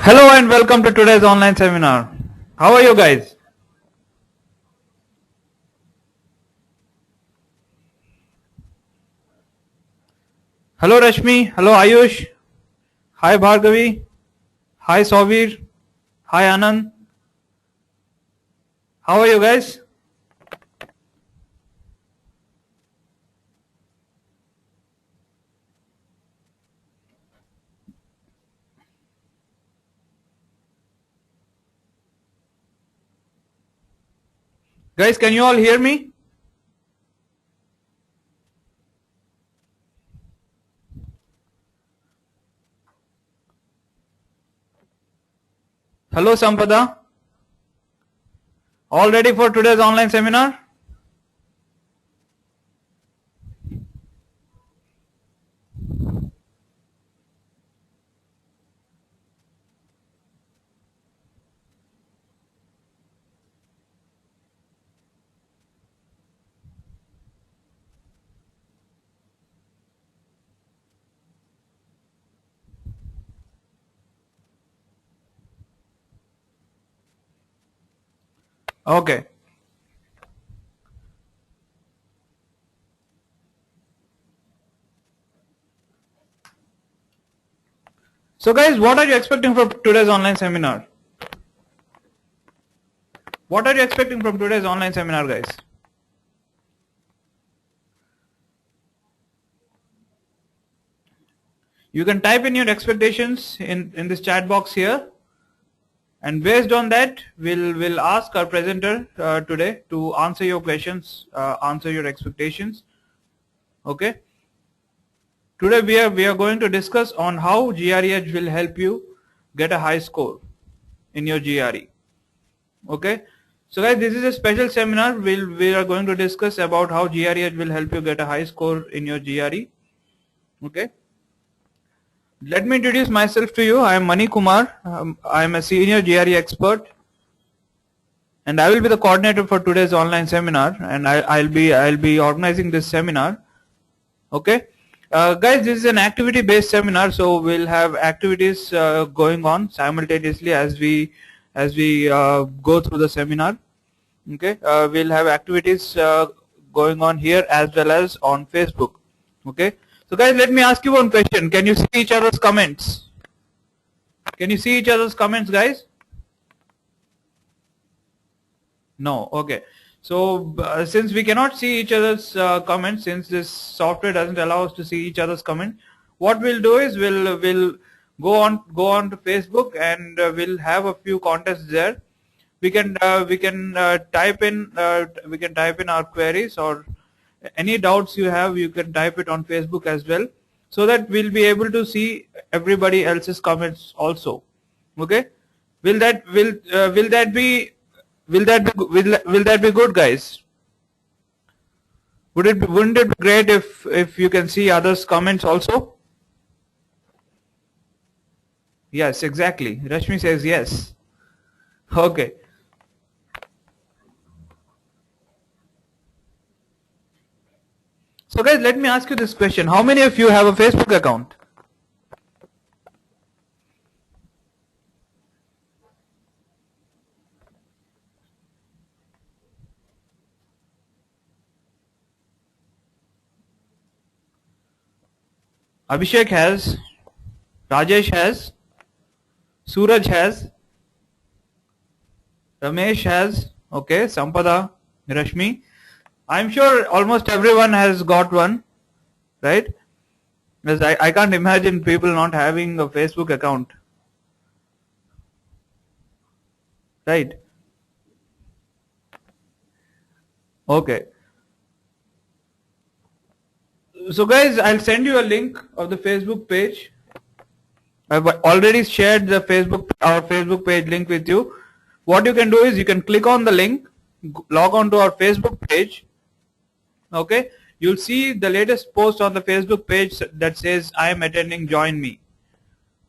Hello and welcome to today's online seminar. How are you guys? Hello Rashmi, hello Ayush, hi Bhargavi, hi Savir, hi Anand. How are you guys? Guys, can you all hear me? Hello Sampada. All ready for today's online seminar? Okay. So guys, what are you expecting from today's online seminar? What are you expecting from today's online seminar, guys? You can type in your expectations in this chat box here, and based on that we'll ask our presenter today to answer your questions, answer your expectations. Okay, today we are going to discuss on how GREedge will help you get a high score in your GRE. Okay, so guys, this is a special seminar. We are going to discuss about how GREedge will help you get a high score in your GRE. Okay, let me introduce myself to you. I am Mani Kumar. I am a senior GRE expert, and I will be the coordinator for today's online seminar, and I'll be organizing this seminar. Okay, guys, this is an activity based seminar, so we'll have activities going on simultaneously as we go through the seminar. Okay, we'll have activities going on here as well as on Facebook. Okay, so guys, let me ask you one question. Can you see each other's comments? Can you see each other's comments, guys? No. Okay, so since we cannot see each other's comments, since this software doesn't allow us to see each other's comment, what we'll do is we'll go on to Facebook, and we'll have a few contests there. We can type in our queries, or any doubts you have, you can type it on Facebook as well, so that we'll be able to see everybody else's comments also. Okay, will that be good, guys? Wouldn't it be great if you can see others' comments also? Yes, exactly. Rashmi says yes. Okay. So guys, let me ask you this question. How many of you have a Facebook account? Abhishek has, Rajesh has, Suraj has, Ramesh has, okay, Sampada, Rashmi. I'm sure almost everyone has got one, right? Because I can't imagine people not having a Facebook account, right? Okay. So guys, I'll send you a link of the Facebook page. I've already shared our Facebook page link with you. What you can do is you can click on the link, log on to our Facebook page. Okay, you'll see the latest post on the Facebook page that says I am attending, join me.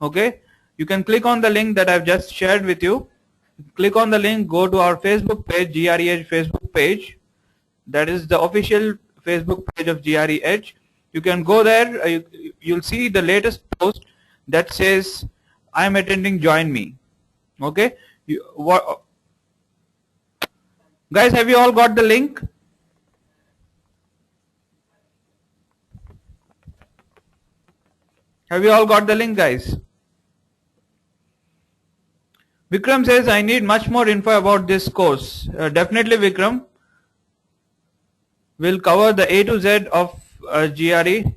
Okay, you can click on the link that I've just shared with you. Click on the link, go to our Facebook page, GREedge Facebook page. That is the official Facebook page of GREedge. You can go there, you'll see the latest post that says I am attending, join me. Okay, guys, have you all got the link? Have you all got the link, guys? Vikram says, I need much more info about this course. Definitely, Vikram. We'll cover the A to Z of GRE.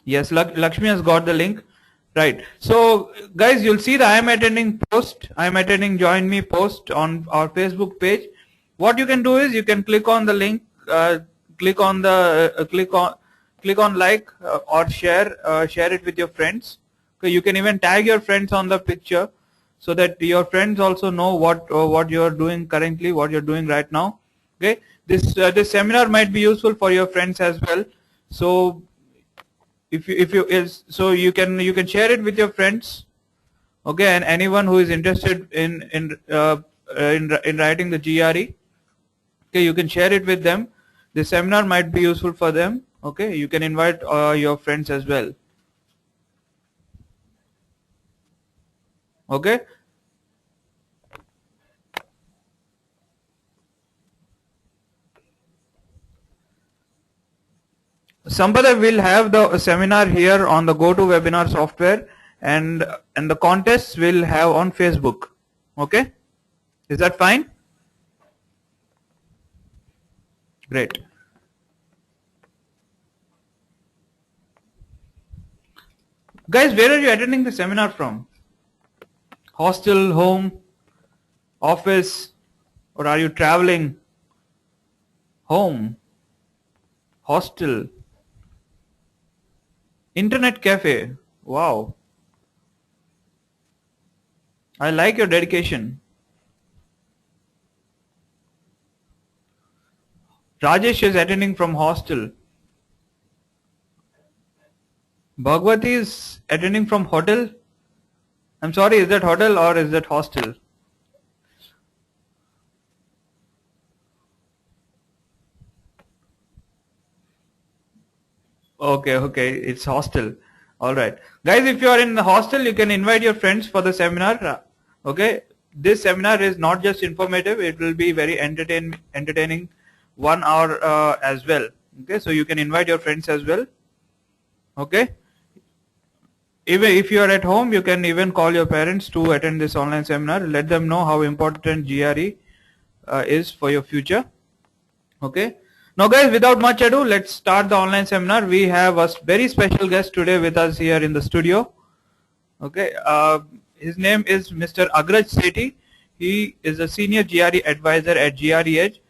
Yes, Lakshmi has got the link. Right. So, guys, you'll see the I am attending post, I am attending join me post on our Facebook page. What you can do is you can click on the link, click on like or share it with your friends. Okay, you can even tag your friends on the picture so that your friends also know what you are doing currently, what you're doing right now. Okay, this seminar might be useful for your friends as well. So so you can share it with your friends, okay, and anyone who is interested in writing the GRE, okay, you can share it with them. The seminar might be useful for them. Okay, you can invite your friends as well. Okay. Sampada will have the seminar here on the GoToWebinar software, and the contests will have on Facebook. Okay, is that fine? Great. Guys, where are you attending the seminar from? Hostel, home, office, or are you traveling? Home, hostel, internet cafe. Wow, I like your dedication. Rajesh is attending from hostel. Bhagwati is attending from hotel. I'm sorry, is that hotel or is that hostel? Okay, it's hostel. All right, guys, if you are in the hostel, you can invite your friends for the seminar. Okay, this seminar is not just informative; it will be very entertaining 1 hour as well. Okay, so you can invite your friends as well. Okay, even if you are at home, you can even call your parents to attend this online seminar. Let them know how important GRE is for your future. Okay. Now guys, without much ado, let's start the online seminar. We have a very special guest today with us here in the studio. Okay, his name is Mr. Agraj Sethi. He is a senior GRE advisor at GREedge.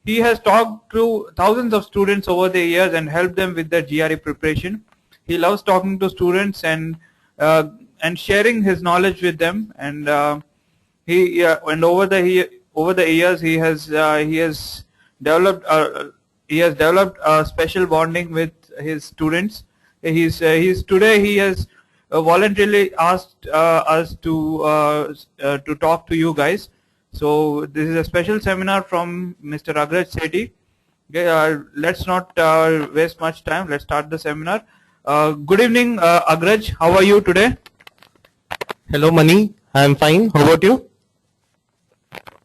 He has talked to thousands of students over the years and helped them with their GRE preparation. He loves talking to students and sharing his knowledge with them. And over the years he has developed a special bonding with his students. He has voluntarily asked us to talk to you guys. So this is a special seminar from Mr. Agraj Sethi. Okay, let's not waste much time. Let's start the seminar. Good evening, Agraj. How are you today? Hello, Mani. I am fine. How about you?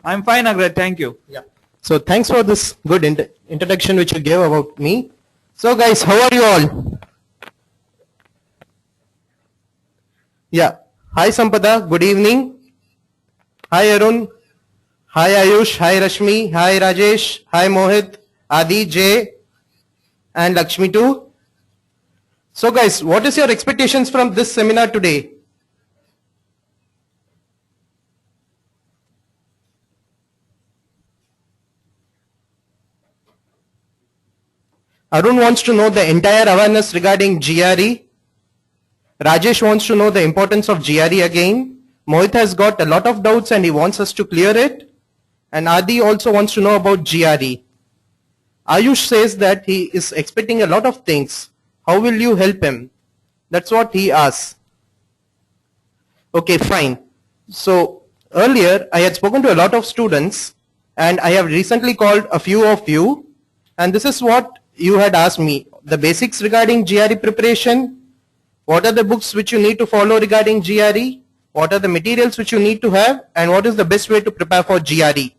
I'm fine, Agraj. Thank you. Yeah. So thanks for this good introduction which you gave about me. So guys, how are you all? Yeah. Hi Sampada, good evening. Hi Arun. Hi Ayush. Hi Rashmi. Hi Rajesh. Hi Mohit. Adi, Jay and Lakshmi too. So guys, what is your expectations from this seminar today? Arun wants to know the entire awareness regarding GRE. Rajesh wants to know the importance of GRE again. Mohit has got a lot of doubts and he wants us to clear it. And Adi also wants to know about GRE. Ayush says that he is expecting a lot of things. How will you help him? That's what he asks. Okay, fine. So earlier I had spoken to a lot of students and I have recently called a few of you, and this is what you had asked me. the basics regarding GRE preparation, what are the books which you need to follow regarding GRE, what are the materials which you need to have, and what is the best way to prepare for GRE.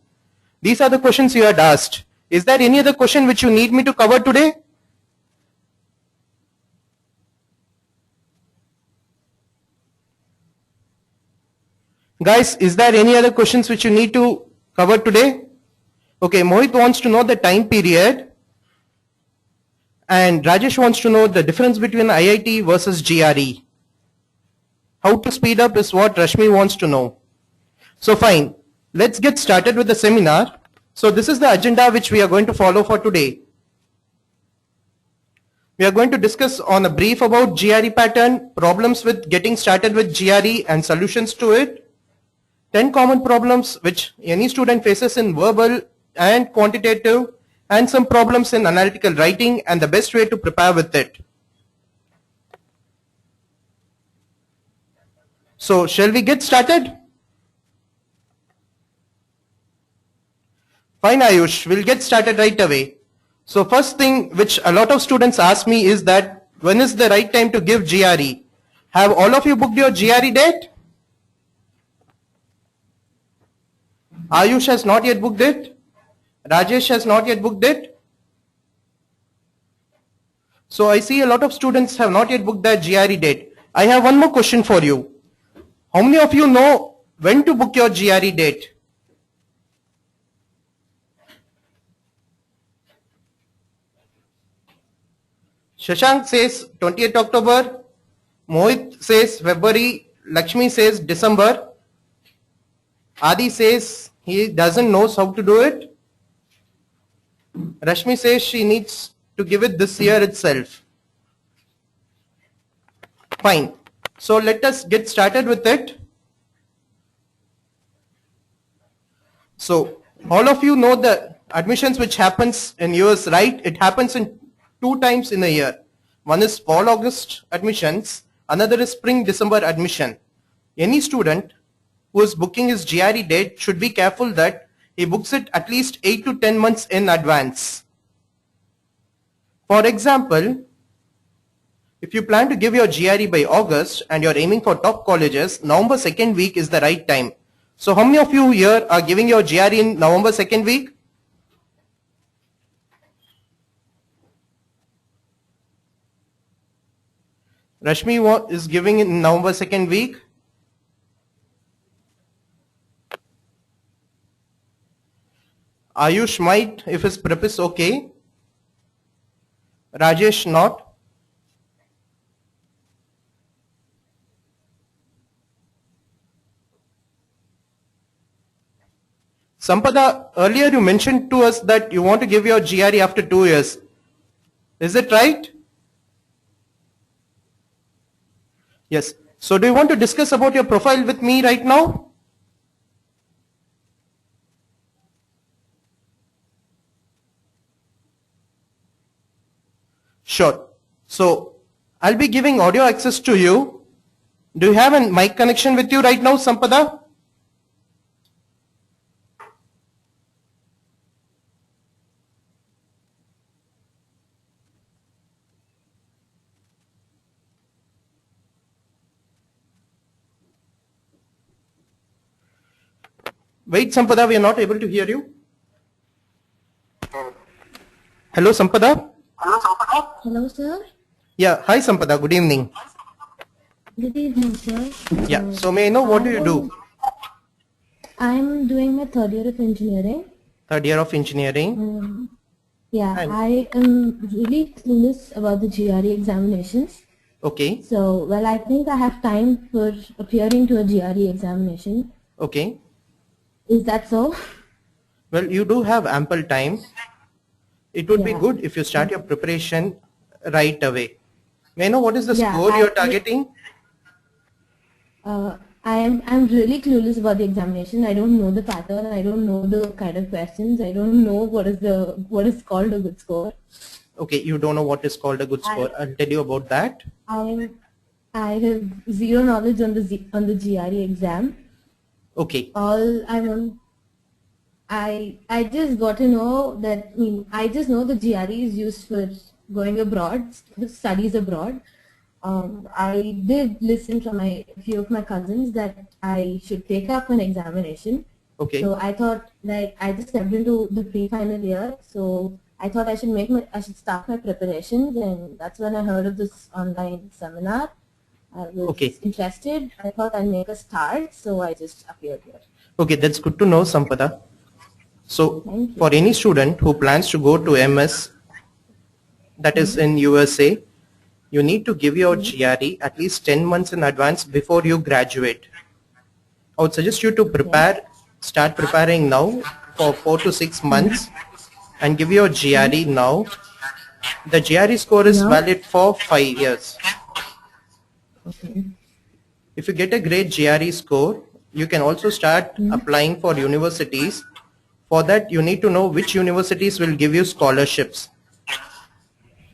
These are the questions you had asked. Is there any other question which you need me to cover today? Guys, is there any other questions which you need to cover today? Okay, Mohit wants to know the time period, and Rajesh wants to know the difference between IIT versus GRE. How to speed up is what Rashmi wants to know. So fine, let's get started with the seminar. So this is the agenda which we are going to follow for today. We are going to discuss on a brief about GRE pattern, problems with getting started with GRE and solutions to it, 10 common problems which any student faces in verbal and quantitative, and some problems in analytical writing and the best way to prepare with it. So shall we get started? Fine Ayush, we'll get started right away. So first thing which a lot of students ask me is that when is the right time to give GRE? Have all of you booked your GRE date? Ayush has not yet booked it. Rajesh has not yet booked it. So I see a lot of students have not yet booked their GRE date. I have one more question for you. How many of you know when to book your GRE date? Shashank says 28th October, Mohit says February, Lakshmi says December, Adi says he doesn't know how to do it, Rashmi says she needs to give it this year itself. Fine. So let us get started with it. So all of you know the admissions which happens in US, right? It happens in 2 times in a year. One is fall August admissions, another is spring December admission. Any student who is booking his GRE date should be careful that he books it at least 8 to 10 months in advance. For example, if you plan to give your GRE by August and you're aiming for top colleges, November 2nd week is the right time. So how many of you here are giving your GRE in November 2nd week? Rashmi is giving in November 2nd week. Ayush might if his prep is okay. Rajesh not. Sampada, earlier you mentioned to us that you want to give your GRE after 2 years. Is it right? Yes. So do you want to discuss about your profile with me right now? Sure. So I'll be giving audio access to you. Do you have a mic connection with you right now, Sampada? Wait, Sampada, we are not able to hear you. Hello, Sampada. Hello, sir. Yeah, hi, Sampada. Good evening. Good evening, sir. Yeah, so may I know what do you do? I'm doing my 3rd year of engineering. 3rd year of engineering. Yeah, And- I am really clueless about the GRE examinations. Okay, So, well, I think I have time for appearing to a GRE examination. okay. Is that so? Well, you do have ample time. It would be Yeah. good if you start your preparation right away. May I know what is the Yeah, score you're targeting? I'm really clueless about the examination. I don't know the pattern. I don't know the kind of questions. I don't know what is called a good score. Okay, you don't know what is called a good score. I'll tell you about that. I have zero knowledge on the GRE exam. Okay, All I want, I just got to know that, I just know the GRE is used for going abroad, studies abroad, I did listen from a few of my cousins that I should take up an examination. Okay. So I thought, like, I just stepped into the pre-final year, so I thought I should start my preparations, and that's when I heard of this online seminar. I was interested. I thought I'd make a start, so I just appeared here. Okay, that's good to know, Sampada. So for any student who plans to go to MS, that is in USA, you need to give your GRE at least 10 months in advance before you graduate. I would suggest you to start preparing now for 4 to 6 months and give your GRE now. The GRE score is valid for 5 years. Okay. If you get a great GRE score, you can also start applying for universities. For that, you need to know which universities will give you scholarships.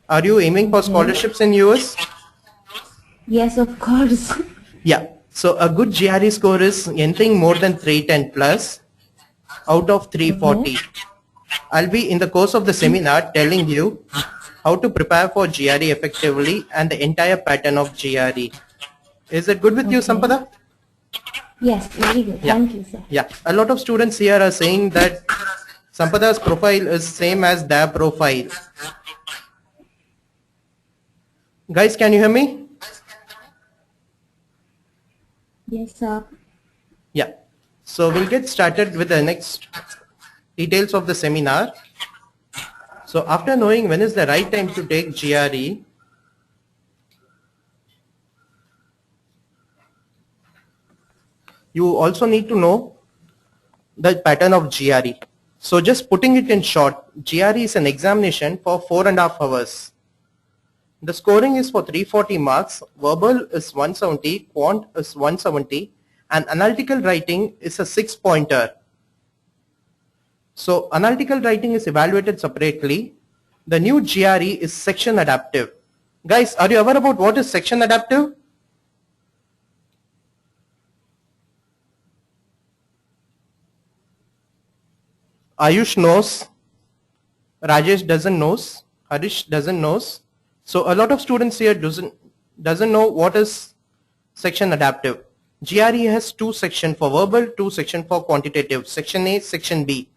Are you aiming for scholarships in US? Yes, of course. Yeah. So a good GRE score is anything more than 310 plus out of 340. I'll be in the course of the seminar telling you how to prepare for GRE effectively and the entire pattern of GRE. Is it good with you, Sampada? Yes, very good. Yeah. Thank you, sir. Yeah. A lot of students here are saying that Sampada's profile is same as their profile. Guys, can you hear me? Yes, sir. Yeah. So we'll get started with the next details of the seminar. So after knowing when is the right time to take GRE, you also need to know the pattern of GRE. So just putting it in short, GRE is an examination for 4.5 hours. The scoring is for 340 marks, verbal is 170, quant is 170, and analytical writing is a 6-pointer. So analytical writing is evaluated separately. The new GRE is section adaptive. Guys, are you aware about what is section adaptive? Ayush knows, Rajesh doesn't knows, Harish doesn't knows. So a lot of students here doesn't know what is section adaptive. GRE has 2 sections for verbal, 2 sections for quantitative, section A, section B.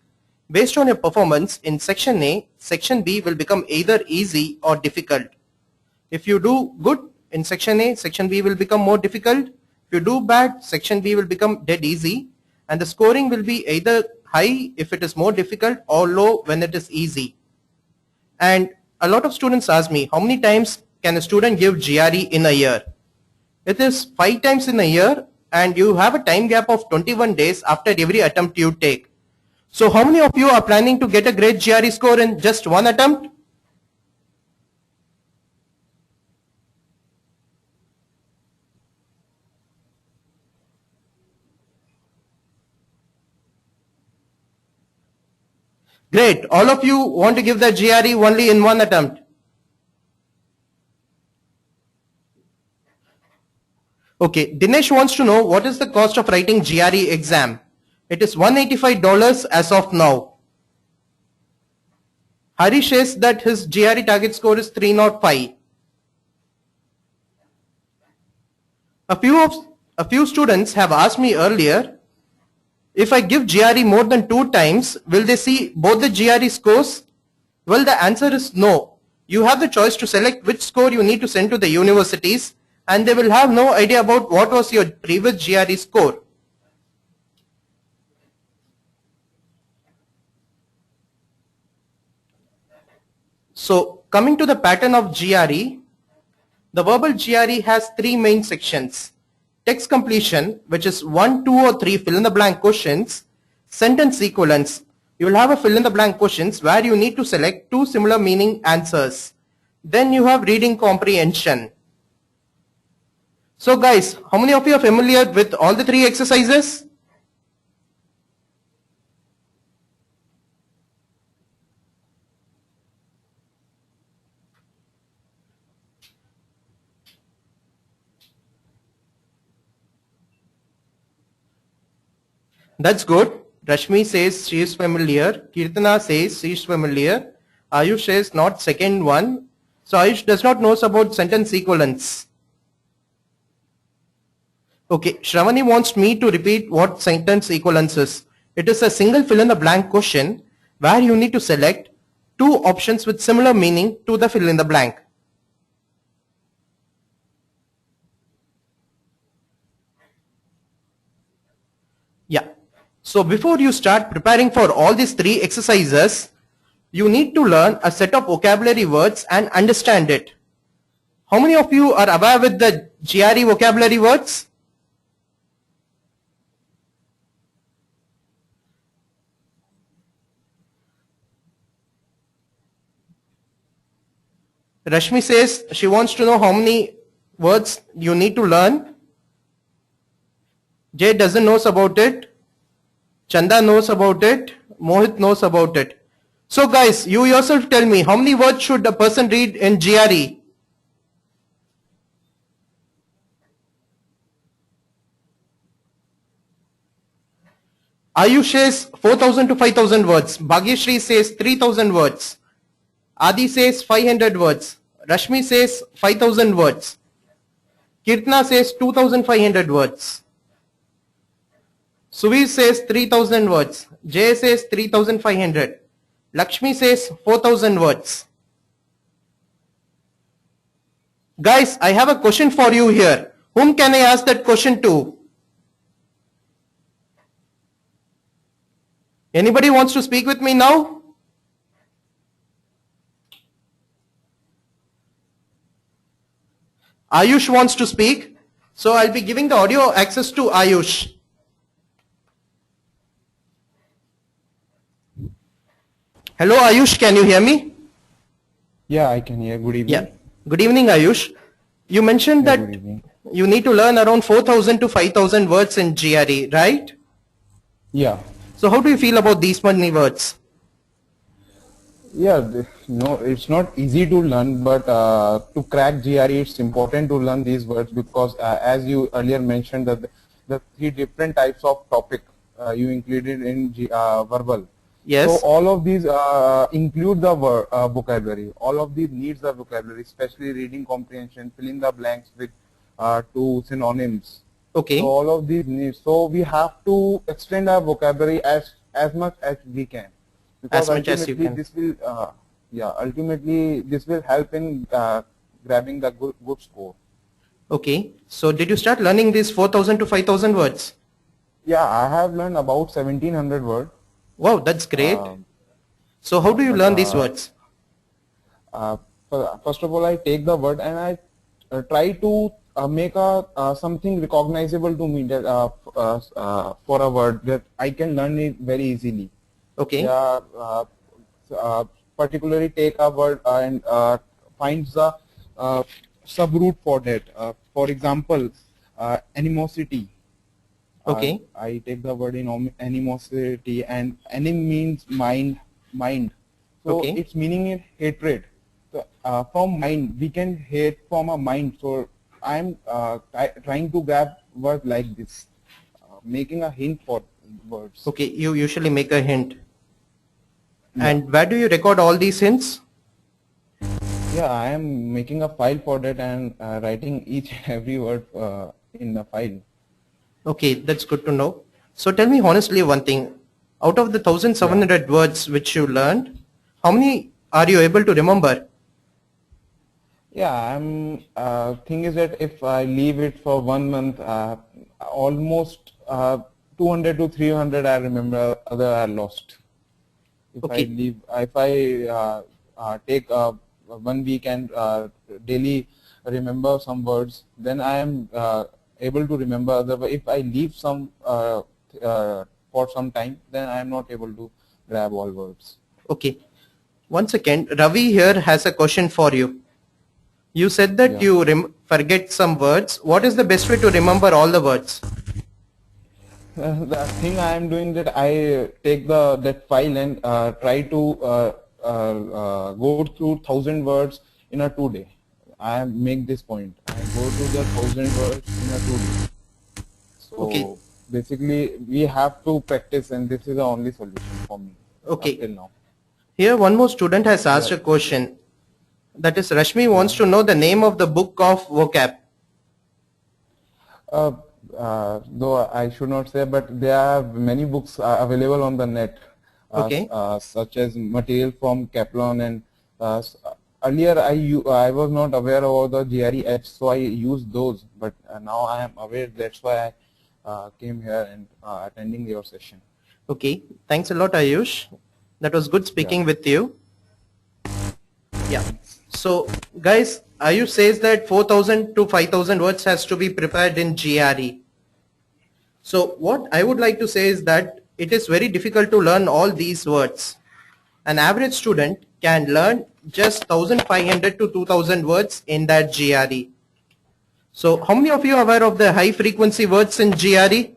Based on your performance in section A, section B will become either easy or difficult. If you do good in section A, section B will become more difficult. If you do bad, section B will become dead easy, and the scoring will be either high if it is more difficult or low when it is easy. And a lot of students ask me, how many times can a student give GRE in a year? It is 5 times in a year, and you have a time gap of 21 days after every attempt you take. So how many of you are planning to get a great GRE score in just one attempt? Great. All of you want to give the GRE only in one attempt. Okay. Dinesh wants to know what is the cost of writing GRE exam. It is $185 as of now. Harish says that his GRE target score is 305. A few students have asked me earlier, if I give GRE more than 2 times, will they see both the GRE scores? Well, the answer is no. You have the choice to select which score you need to send to the universities, and they will have no idea about what was your previous GRE score. So coming to the pattern of GRE, the verbal GRE has 3 main sections. Text completion, which is 1, 2 or 3 fill in the blank questions. Sentence equivalence. You will have a fill in the blank questions where you need to select 2 similar meaning answers. Then you have reading comprehension. So guys, how many of you are familiar with all the 3 exercises? That's good. Rashmi says she is familiar. Kirtana says she is familiar. Ayush says not second one. So Ayush does not knows about sentence equivalence. Okay, Shravani wants me to repeat what sentence equivalence is. It is a single fill in the blank question where you need to select two options with similar meaning to the fill in the blank. Yeah. So before you start preparing for all these three exercises, you need to learn a set of vocabulary words and understand it. How many of you are aware with the GRE vocabulary words? Rashmi says she wants to know how many words you need to learn. Jay doesn't knows about it. Chanda knows about it. Mohit knows about it. So guys, you yourself tell me how many words should a person read in GRE? Ayush says 4,000 to 5,000 words. Bhagyashri says 3,000 words. Adi says 500 words. Rashmi says 5,000 words. Kirtna says 2,500 words. Suvi says 3,000 words. Jay says 3,500. Lakshmi says 4,000 words. Guys, I have a question for you here. Whom can I ask that question to? Anybody wants to speak with me now? Ayush wants to speak. So I'll be giving the audio access to Ayush. Hello Ayush, can you hear me? Yeah, I can hear. Good evening. Yeah. Good evening Ayush. You mentioned Yeah, that good evening. you need to learn around 4,000 to 5,000 words in GRE, right? Yeah. So how do you feel about these many words? Yeah, no, it's not easy to learn, but to crack GRE, it's important to learn these words because as you earlier mentioned that the three different types of topic you included in verbal. Yes. So all of these include the vocabulary. All of these needs the vocabulary, especially reading comprehension, filling the blanks with two synonyms. Okay. So all of these needs. So we have to extend our vocabulary as much as we can. Because As much as you can. this will, ultimately this will help in grabbing the good score. Okay. So did you start learning these 4,000 to 5,000 words? Yeah, I have learned about 1,700 words. Wow, that's great. So how do you learn these words? First of all, I take the word and I try to make something recognizable to me that for a word that I can learn it very easily. Okay. Yeah, particularly take a word and finds the subroot for that. For example, animosity. Okay. I take the word in animosity, and anim means mind. So Okay. its meaning is hatred. So from mind we can hate from a mind. So I am trying to grab words like this, making a hint for words. Okay, you usually make a hint. And where do you record all these hints? Yeah, I am making a file for that and writing each and every word in the file. Okay, that's good to know. So tell me honestly one thing. Out of the 1,700 words which you learned, how many are you able to remember? Yeah, I'm. Thing is that if I leave it for 1 month, almost 200 to 300 I remember, other are lost. If Okay. I leave, if I take 1 week and daily remember some words, then I am able to remember other. But if I leave some for some time, then I am not able to grab all words. Okay. One second. Ravi here has a question for you. You said that you forget some words. What is the best way to remember all the words? The thing I am doing that I take that file and try to go through 1,000 words in a 2 day. I make this point. I go to the 1,000 words in a 2 day. So Okay. basically we have to practice, and this is the only solution for me. Okay. Till now. Here one more student has asked a question. That is, Rashmi wants to know the name of the book of vocab. Though I should not say, but there are many books available on the net, Okay. such as material from Kaplan, and earlier I was not aware about the GRE apps, so I used those, but now I am aware. That's why I came here and attending your session. Okay, thanks a lot, Ayush. That was good speaking with you. Yeah. So, guys, Ayush says that 4,000 to 5,000 words has to be prepared in GRE. So, what I would like to say is that it is very difficult to learn all these words. An average student can learn just 1,500 to 2,000 words in that GRE. So, how many of you are aware of the high frequency words in GRE?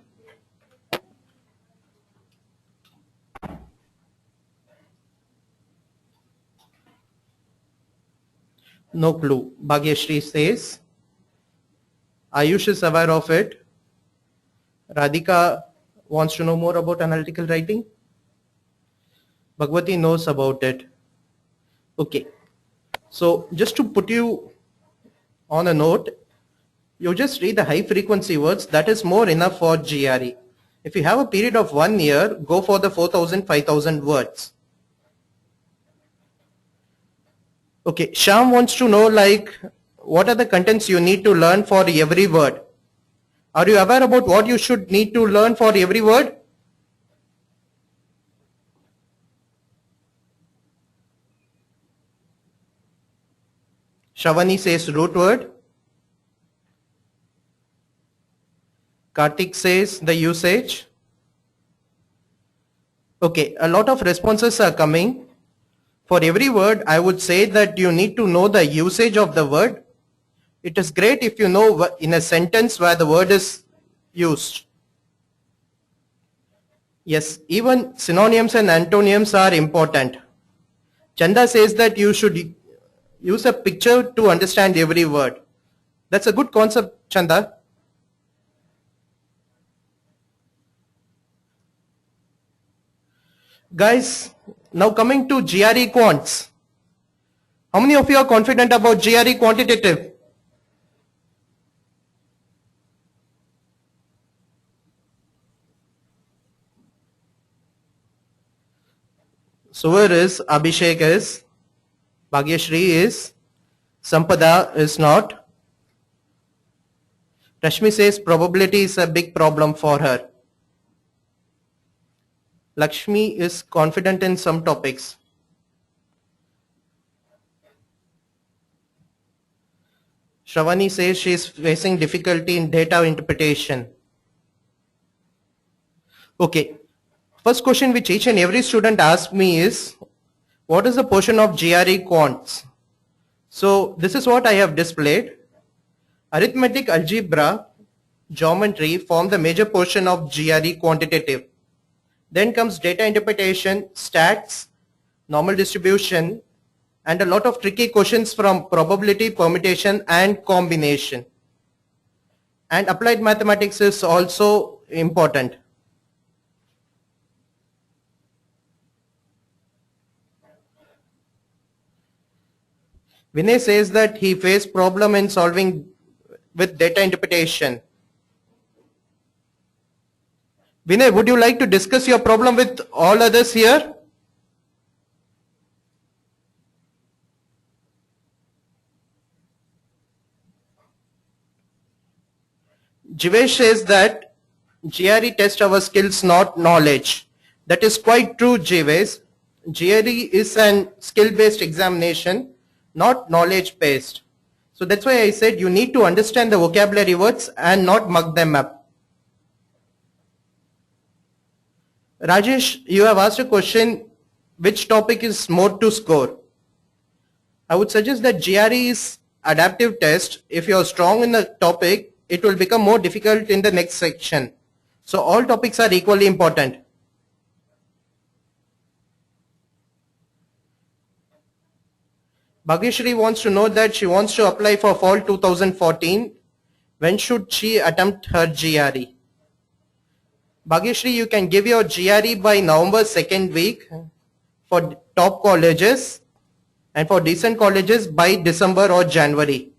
No clue. Bhagyashri says. Ayush is aware of it. Radhika wants to know more about analytical writing. Bhagwati knows about it. Okay. So just to put you on a note, you just read the high frequency words. That is more enough for GRE. If you have a period of 1 year, go for the 4,000, 5,000 words. Okay, Shyam wants to know like what are the contents you need to learn for every word. Are you aware about what you should need to learn for every word? Shavani says root word. Karthik says the usage. Okay, a lot of responses are coming. For every word, I would say that you need to know the usage of the word. It is great if you know in a sentence where the word is used. Yes, even synonyms and antonyms are important. Chanda says that you should use a picture to understand every word. That's a good concept, Chanda. Guys, now coming to GRE Quants. How many of you are confident about GRE Quantitative? Suvar is, Abhishek is, Bhagyashri is, Sampada is not. Rashmi says probability is a big problem for her. Lakshmi is confident in some topics. Shravani says she is facing difficulty in data interpretation. Okay. First question which each and every student asks me is, what is the portion of GRE quants? So this is what I have displayed. Arithmetic, algebra, geometry form the major portion of GRE quantitative. Then comes data interpretation, stats, normal distribution, and a lot of tricky questions from probability, permutation, and combination. And applied mathematics is also important. Vinay says that he faced problem in solving with data interpretation. Vinay, would you like to discuss your problem with all others here? Jivesh says that GRE test our skills, not knowledge. That is quite true, Jivesh. GRE is an skill-based examination, not knowledge-based. So that's why I said you need to understand the vocabulary words and not mug them up. Rajesh, you have asked a question, which topic is more to score? I would suggest that GRE is adaptive test. If you are strong in the topic, it will become more difficult in the next section. So all topics are equally important. Bhagyashri wants to know that she wants to apply for fall 2014. When should she attempt her GRE? Bhagyashri, you can give your GRE by November 2nd week for top colleges. and for decent colleges by December or January.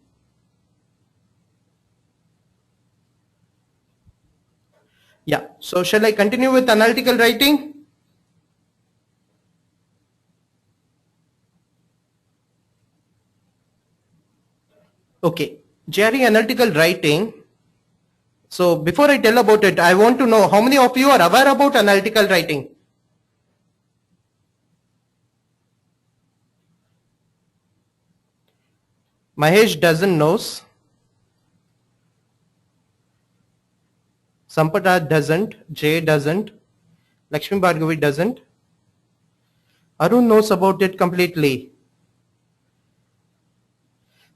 Yeah, so shall I continue with analytical writing? Okay, GRE analytical writing. So before I tell about it, I want to know how many of you are aware about analytical writing? Mahesh doesn't know. Sampath doesn't. Jay doesn't. Lakshmi Bhargavi doesn't. Arun knows about it completely.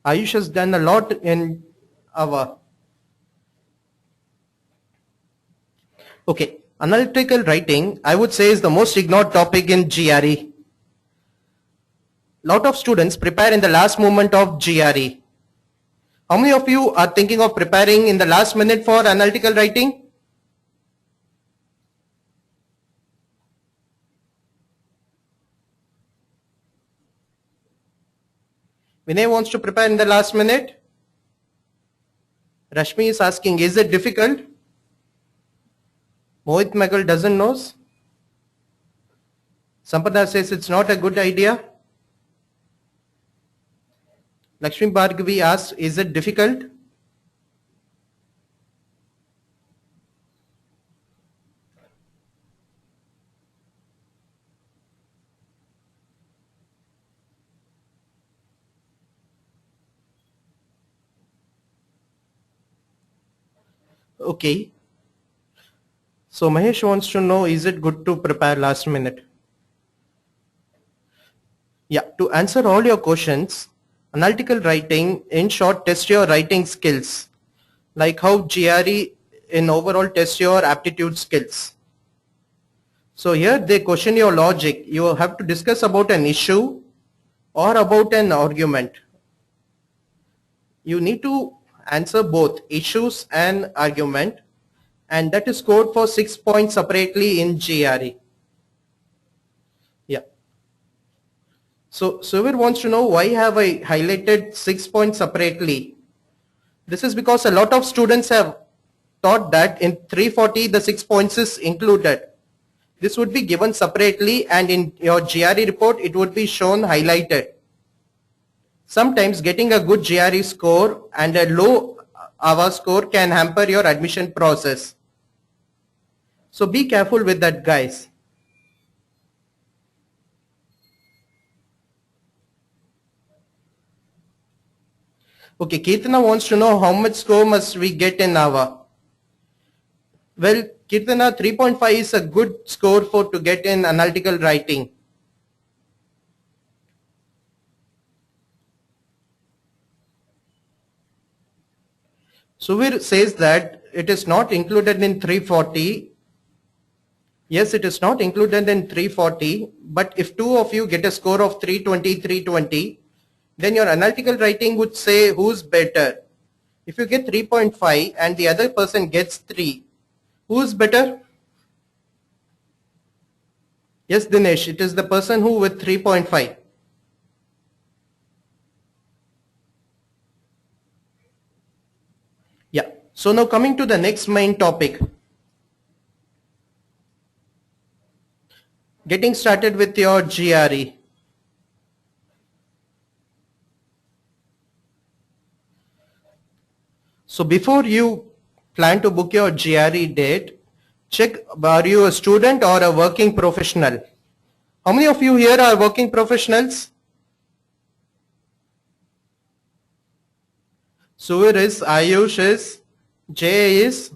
Ayush has done a lot in our. Okay, analytical writing, I would say, is the most ignored topic in GRE. Lot of students prepare in the last moment of GRE. How many of you are thinking of preparing in the last minute for analytical writing? Vinay wants to prepare in the last minute. Rashmi is asking, is it difficult? Mohit Megal doesn't know. Sampada says it's not a good idea. Lakshmi Bhargavi asks, is it difficult? Okay. So Mahesh wants to know, is it good to prepare last minute? Yeah, to answer all your questions, analytical writing, in short, test your writing skills, like how GRE in overall test your aptitude skills. So here they question your logic. You have to discuss about an issue or about an argument. You need to answer both issues and argument, and that is scored for 6 points separately in GRE. Yeah. So Suvir wants to know, why have I highlighted 6 points separately? This is because a lot of students have thought that in 340 the 6 points is included. This would be given separately, and in your GRE report it would be shown highlighted. Sometimes getting a good GRE score and a low AVA score can hamper your admission process. So be careful with that, guys. Okay, Kirtana wants to know how much score must we get in AVA. Well, Kirtana, 3.5 is a good score to get in analytical writing. Suvir says that it is not included in 340. Yes, it is not included in 340, but if two of you get a score of 320, then your analytical writing would say who's better. If you get 3.5 and the other person gets 3, who's better? Yes, Dinesh, it is the person who with 3.5. Yeah, so now coming to the next main topic. Getting started with your GRE. So before you plan to book your GRE date, check, are you a student or a working professional? How many of you here are working professionals? Suvir is, Ayush is, Jay is,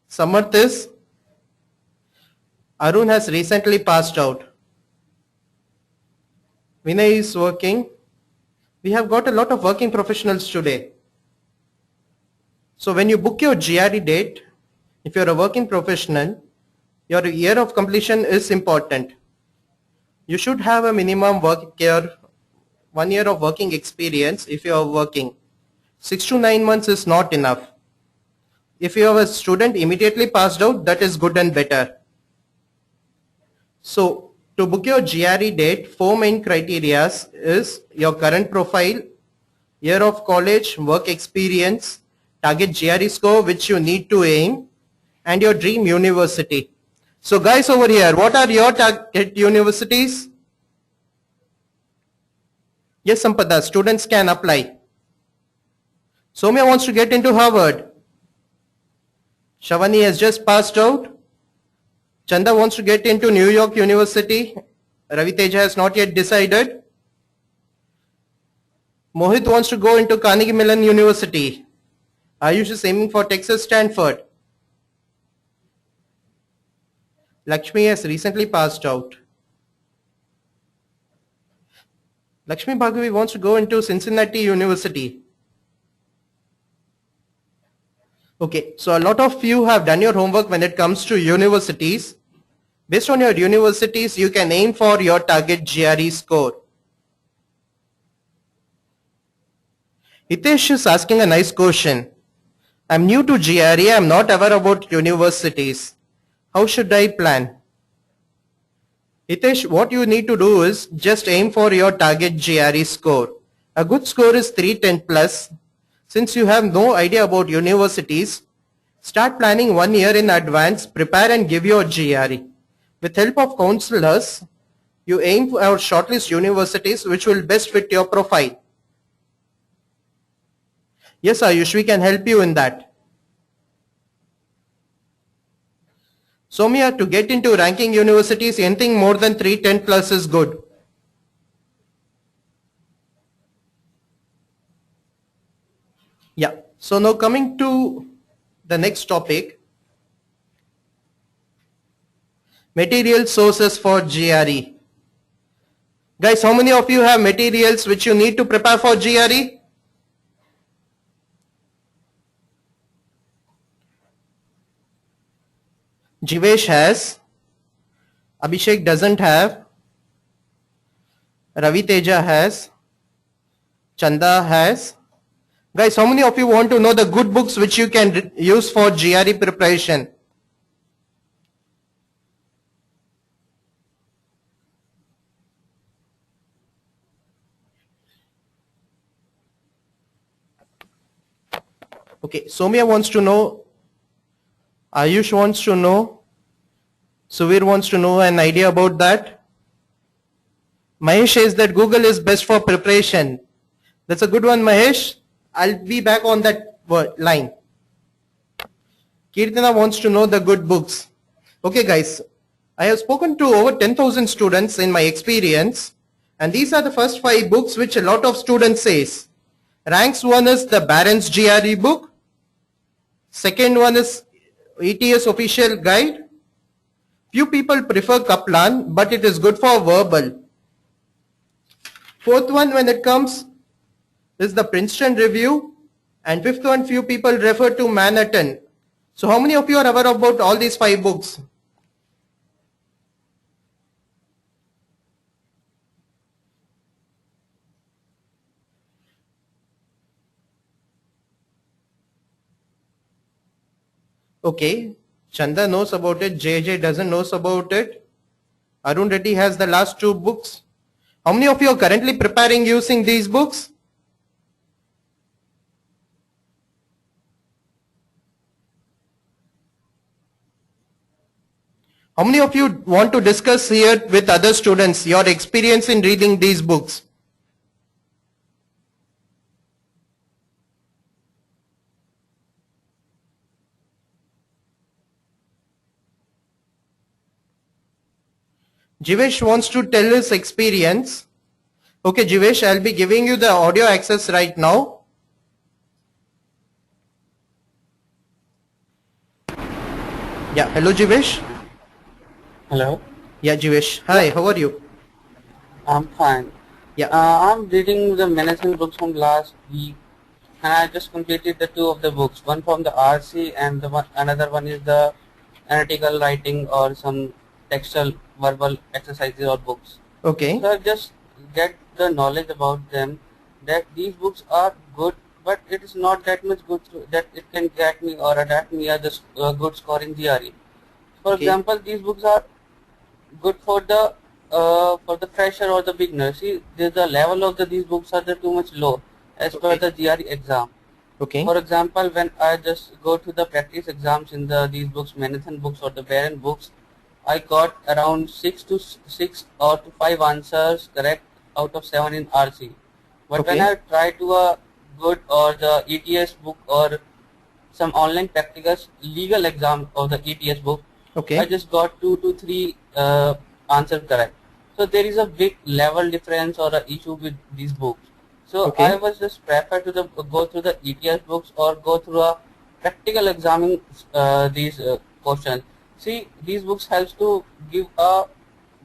Samarth is, Arun has recently passed out. Vinay is working. We have got a lot of working professionals today. So when you book your GRE date, if you're a working professional, your year of completion is important. You should have a minimum 1 year of working experience if you are working. 6 to 9 months is not enough. If you have a student immediately passed out, that is good and better. So To book your GRE date, 4 main criteria is your current profile, year of college, work experience, target GRE score which you need to aim, and your dream university. So guys over here, what are your target universities? Yes, Sampada, students can apply. Soumya wants to get into Harvard. Shavani has just passed out. Chanda wants to get into New York University. Ravi Teja has not yet decided. Mohit wants to go into Carnegie Mellon University. Ayush is aiming for Texas Stanford. Lakshmi has recently passed out. Lakshmi Bhargavi wants to go into Cincinnati University. Okay, so a lot of you have done your homework when it comes to universities. Based on your universities, you can aim for your target GRE score. Hitesh is asking a nice question. I'm new to GRE, I'm not aware about universities. How should I plan? Hitesh, what you need to do is just aim for your target GRE score. A good score is 310 plus. Since you have no idea about universities, start planning 1 year in advance, prepare and give your GRE. With help of counselors, you aim for our shortlist universities which will best fit your profile. Yes, Ayush, we can help you in that. Soumya, to get into ranking universities, anything more than 310 plus is good. Yeah, so now coming to the next topic, material sources for GRE. Guys, how many of you have materials which you need to prepare for GRE? Jivesh has, Abhishek doesn't have, Ravi Teja has, Chanda has. Guys, how many of you want to know the good books which you can use for GRE preparation? Okay, Soumya wants to know, Ayush wants to know, Suvir wants to know an idea about that. Mahesh says that Google is best for preparation. That's a good one, Mahesh. I'll be back on that line. Kirtana wants to know the good books. Okay guys, I have spoken to over 10,000 students in my experience, and these are the first 5 books which a lot of students says. Ranks 1 is the Barron's GRE book. Second one is ETS official guide. Few people prefer Kaplan, but it is good for verbal. Fourth one when it comes is the Princeton review, and fifth one few people refer to Manhattan. So how many of you are aware about all these 5 books? Okay, Chanda knows about it, JJ doesn't knows about it. Arun Reddy has the last 2 books. How many of you are currently preparing using these books? How many of you want to discuss here with other students your experience in reading these books? Jivesh wants to tell his experience. Okay, Jivesh, I'll be giving you the audio access right now. Yeah, hello Jivesh. Hello. Yeah, Jivesh. Hi, how are you? I'm fine. Yeah. I'm reading the management books from last week, and I just completed the 2 of the books. One from the RC, and another one is the analytical writing or some textual verbal exercises or books. Okay. So I just get the knowledge about them, that these books are good, but it is not that much good that it can get me or adapt me as a good score in GRE. For example, these books are good for the for the fresher or the beginner, see, the level of these books are too much low as per the GRE exam. Okay. For example, when I just go to the practice exams in these books, Manhattan books or the Baron books, I got around 6 or to 5 answers correct out of 7 in RC. But when I try to a good or the ETS book or some online practicals legal exam or the ETS book, I just got 2 to 3 answers correct. So there is a big level difference or an issue with these books. So I was just prefer to go through the ETS books or go through a practical examining these questions. See, these books helps to give a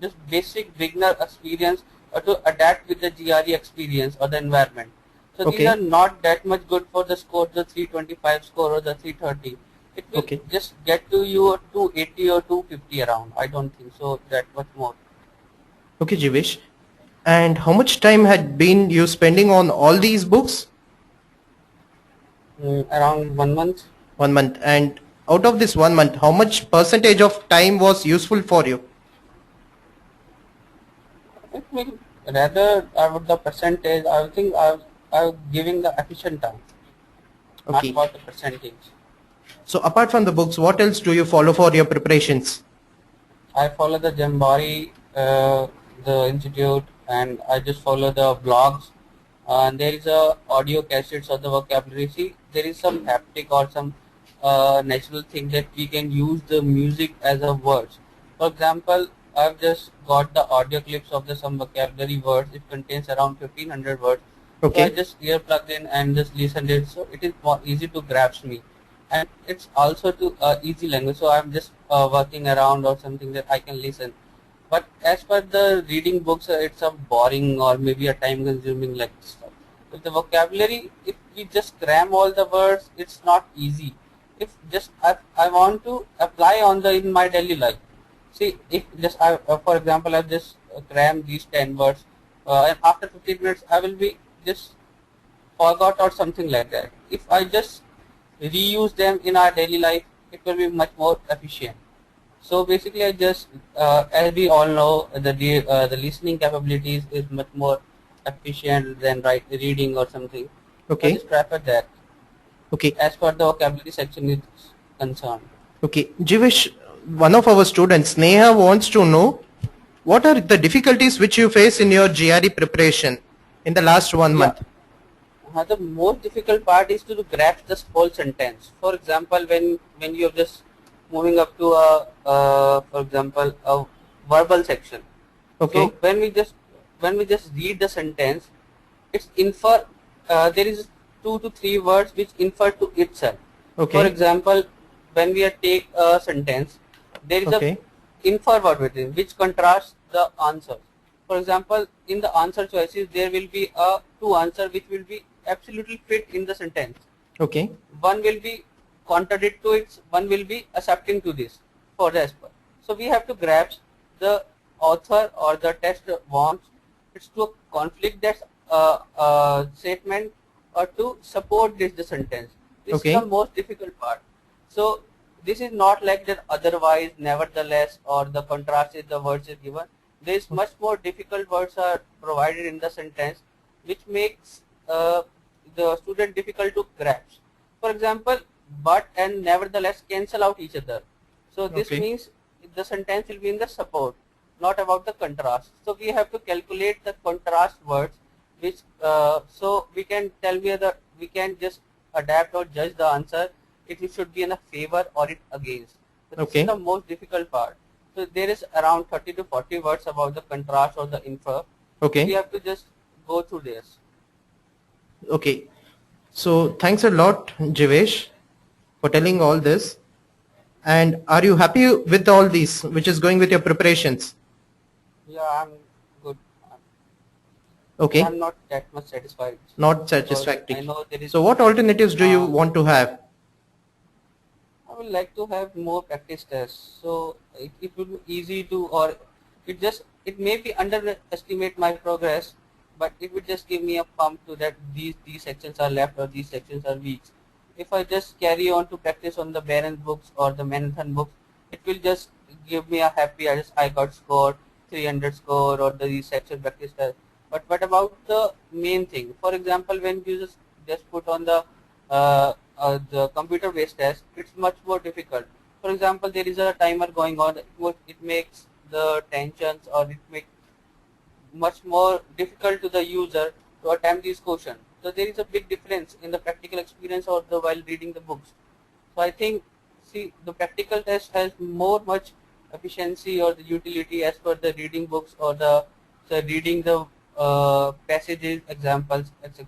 just basic beginner experience or to adapt with the GRE experience or the environment. So these are not that much good for the score, the 325 score or the 330. It will just get to you 280 or 250 around. I don't think so that much more. Okay, Jivesh. And how much time had been you spending on all these books? Around 1 month. 1 month. And out of this 1 month, how much percentage of time was useful for you? It will rather the percentage. I think I'm giving the efficient time, not about the percentage. So apart from the books, what else do you follow for your preparations? I follow the Jambari, the institute, and I just follow the blogs. And there is a audio cassettes of the vocabulary. See, there is some haptic or some natural thing that we can use the music as a words. For example, I've just got the audio clips of the some vocabulary words. It contains around 1500 words. So I just earplug in and just listen to it. So it is more easy to grasp me. And it's also to easy language. So I'm just working around or something that I can listen. But as per the reading books, it's a boring or maybe a time consuming like stuff. With the vocabulary, if we just cram all the words, it's not easy. If just I want to apply on in my daily life. See, if just for example, I've just crammed these 10 words, and after 15 minutes, I will be just forgot or something like that. If I just reuse them in our daily life, it will be much more efficient. So basically, I just, as we all know, the listening capabilities is much more efficient than reading or something. Okay. So I just prefer that. Okay. As far the vocabulary section is concerned. Okay, Jivesh, one of our students, Neha, wants to know what are the difficulties which you face in your GRE preparation in the last 1 month? The most difficult part is to grasp the whole sentence. For example, when you're just moving up to for example, a verbal section. So when we just read the sentence, it's infer. There is 2 to 3 words which infer to itself. For example, when we take a sentence, there is a infer word within which contrasts the answers. For example, in the answer choices, there will be 2 answers which will be absolutely fit in the sentence. One will be contradict to it, one will be accepting to this for the expert. So we have to grasp the author or the text wants it's to conflict that statement or to support the sentence. This is the most difficult part. So this is not like that otherwise, nevertheless, or the contrast is the words is given. There is much more difficult words are provided in the sentence, which makes the student difficult to grasp. For example, but and nevertheless cancel out each other. So this means the sentence will be in the support, not about the contrast. So we have to calculate the contrast words, which so we can tell whether we can just adapt or judge the answer if it should be in a favor or it against. So this is the most difficult part. So there is around 30 to 40 words about the contrast or the infer. We have to just go through this. Okay. So thanks a lot, Jivesh, for telling all this. And are you happy with all these, which is going with your preparations? Yeah, I'm good. I'm not that much satisfied. Not satisfactory. I know there is So what alternatives do you want to have? I would like to have more practice tests. So it will be easy to, or it may be underestimate my progress, but it would just give me a pump to that these sections are left or these sections are weak. If I just carry on to practice on the Baron books or the Manhattan books, it will just give me a happy I got scored 300 score or the section practice test. But what about the main thing? For example, when you just put on the computer-based test, it's much more difficult. For example, there is a timer going on. It makes the tensions, or it makes much more difficult to the user to attempt these questions. So there is a big difference in the practical experience or the while reading the books. So I think, see, the practical test has much efficiency or the utility as per the reading books or the reading the passages, examples, etc.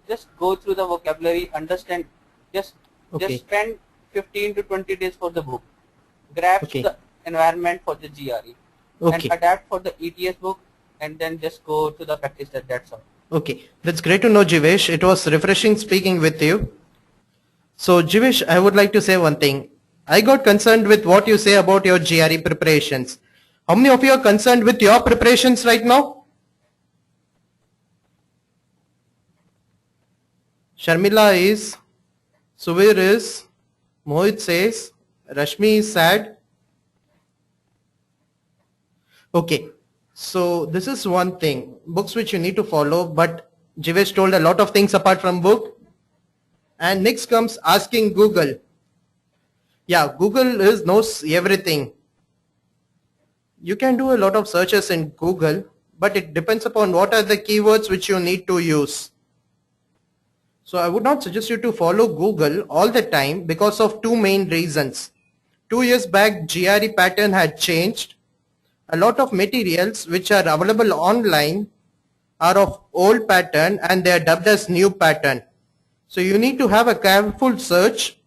Just go through the vocabulary, understand. Just spend 15 to 20 days for the book. Grasp the environment for the GRE and adapt for the ETS book, and then just go to the practice test. That's all. Okay, that's great to know, Jivesh. It was refreshing speaking with you. So, Jivesh, I would like to say one thing. I got concerned with what you say about your GRE preparations. How many of you are concerned with your preparations right now? Sharmila is, Suvir is, Mohit says, Rashmi is sad. Okay, so this is one thing, books which you need to follow, but Jivesh told a lot of things apart from book. And next comes asking Google. Yeah, Google knows everything. You can do a lot of searches in Google, but it depends upon what are the keywords which you need to use. So I would not suggest you to follow Google all the time because of two main reasons. 2 years back, GRE pattern had changed. A lot of materials which are available online are of old pattern and they are dubbed as new pattern. So you need to have a careful search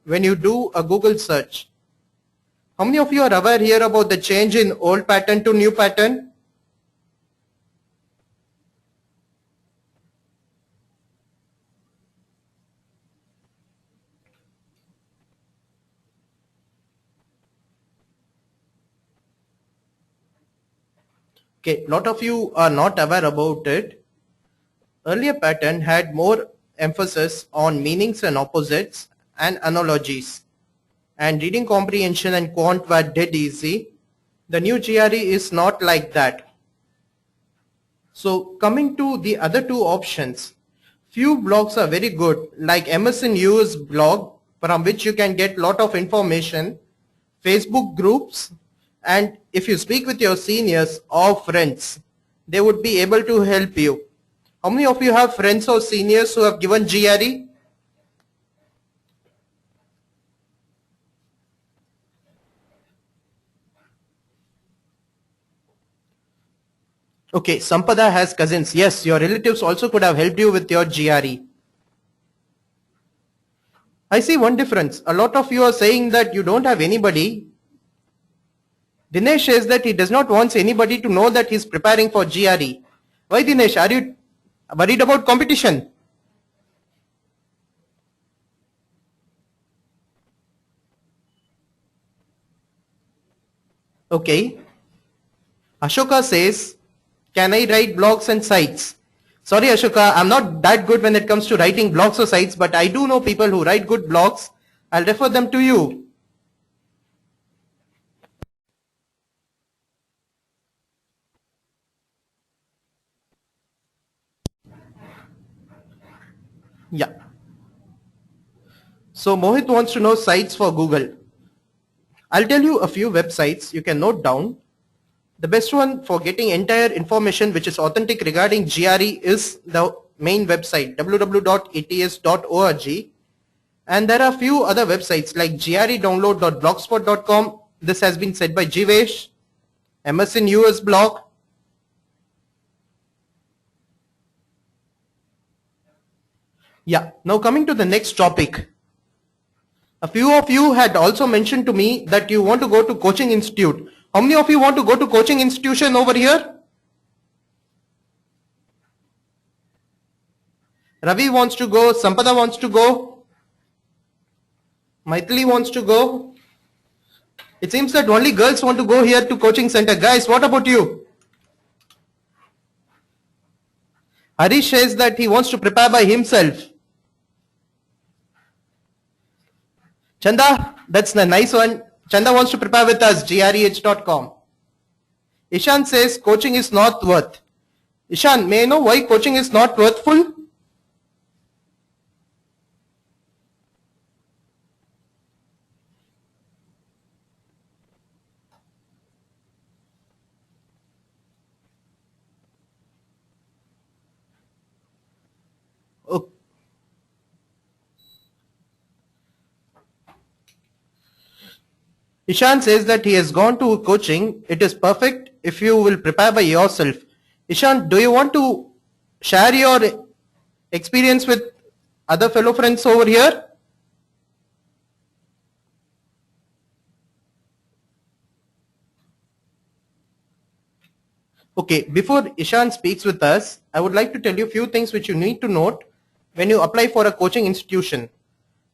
when you do a Google search. How many of you are aware here about the change in old pattern to new pattern? Okay, a lot of you are not aware about it. Earlier pattern had more emphasis on meanings and opposites and analogies. And reading comprehension and quant were dead easy. The new GRE is not like that. So coming to the other two options, few blogs are very good, like MSNU's blog, from which you can get lot of information, Facebook groups, and if you speak with your seniors or friends, they would be able to help you. How many of you have friends or seniors who have given GRE? Okay, Sampada has cousins. Yes, your relatives also could have helped you with your GRE. I see one difference. A lot of you are saying that you don't have anybody. Dinesh says that he does not want anybody to know that he is preparing for GRE. Why, Dinesh? Are you worried about competition? Okay. Ashoka says, can I write blogs and sites? Sorry, Ashoka, I'm not that good when it comes to writing blogs or sites, but I do know people who write good blogs. I'll refer them to you. Yeah. So Mohit wants to know sites for Google. I'll tell you a few websites you can note down. The best one for getting entire information which is authentic regarding GRE is the main website www.ets.org, and there are a few other websites like gredownload.blogspot.com. This has been said by Jivesh, Emerson US blog. Yeah, now coming to the next topic. A few of you had also mentioned to me that you want to go to coaching institute. How many of you want to go to coaching institution over here? Ravi wants to go, Sampada wants to go, Maithili wants to go. It seems that only girls want to go here to coaching center. Guys, what about you? Harish says that he wants to prepare by himself. Chanda, that's the nice one. Chanda wants to prepare with us, greh.com. Ishan says coaching is not worth. Ishan, may I know why coaching is not worthful? Okay. Ishan says that he has gone to coaching. It is perfect if you will prepare by yourself. Ishan, do you want to share your experience with other fellow friends over here? Okay, before Ishan speaks with us, I would like to tell you a few things which you need to note when you apply for a coaching institution.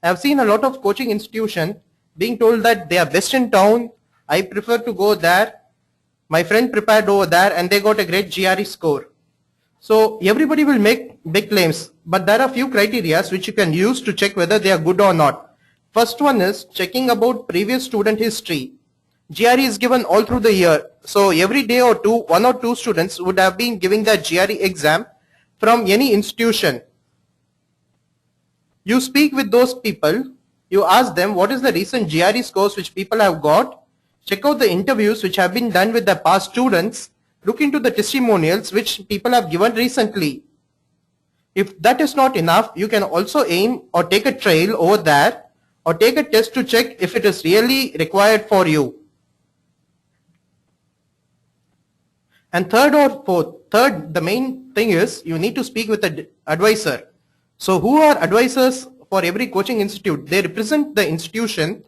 I have seen a lot of coaching institutions being told that they are best in town. I prefer to go there. My friend prepared over there and they got a great GRE score. So everybody will make big claims, but there are few criteria which you can use to check whether they are good or not. First one is checking about previous student history. GRE is given all through the year. So every day or two, one or two students would have been giving their GRE exam from any institution. You speak with those people, you ask them what is the recent GRE scores which people have got, check out the interviews which have been done with the past students, look into the testimonials which people have given recently. If that is not enough, you can also aim or take a trial over there or take a test to check if it is really required for you. And third, the main thing is you need to speak with an advisor. So who are advisors for every coaching institute? They represent the institution.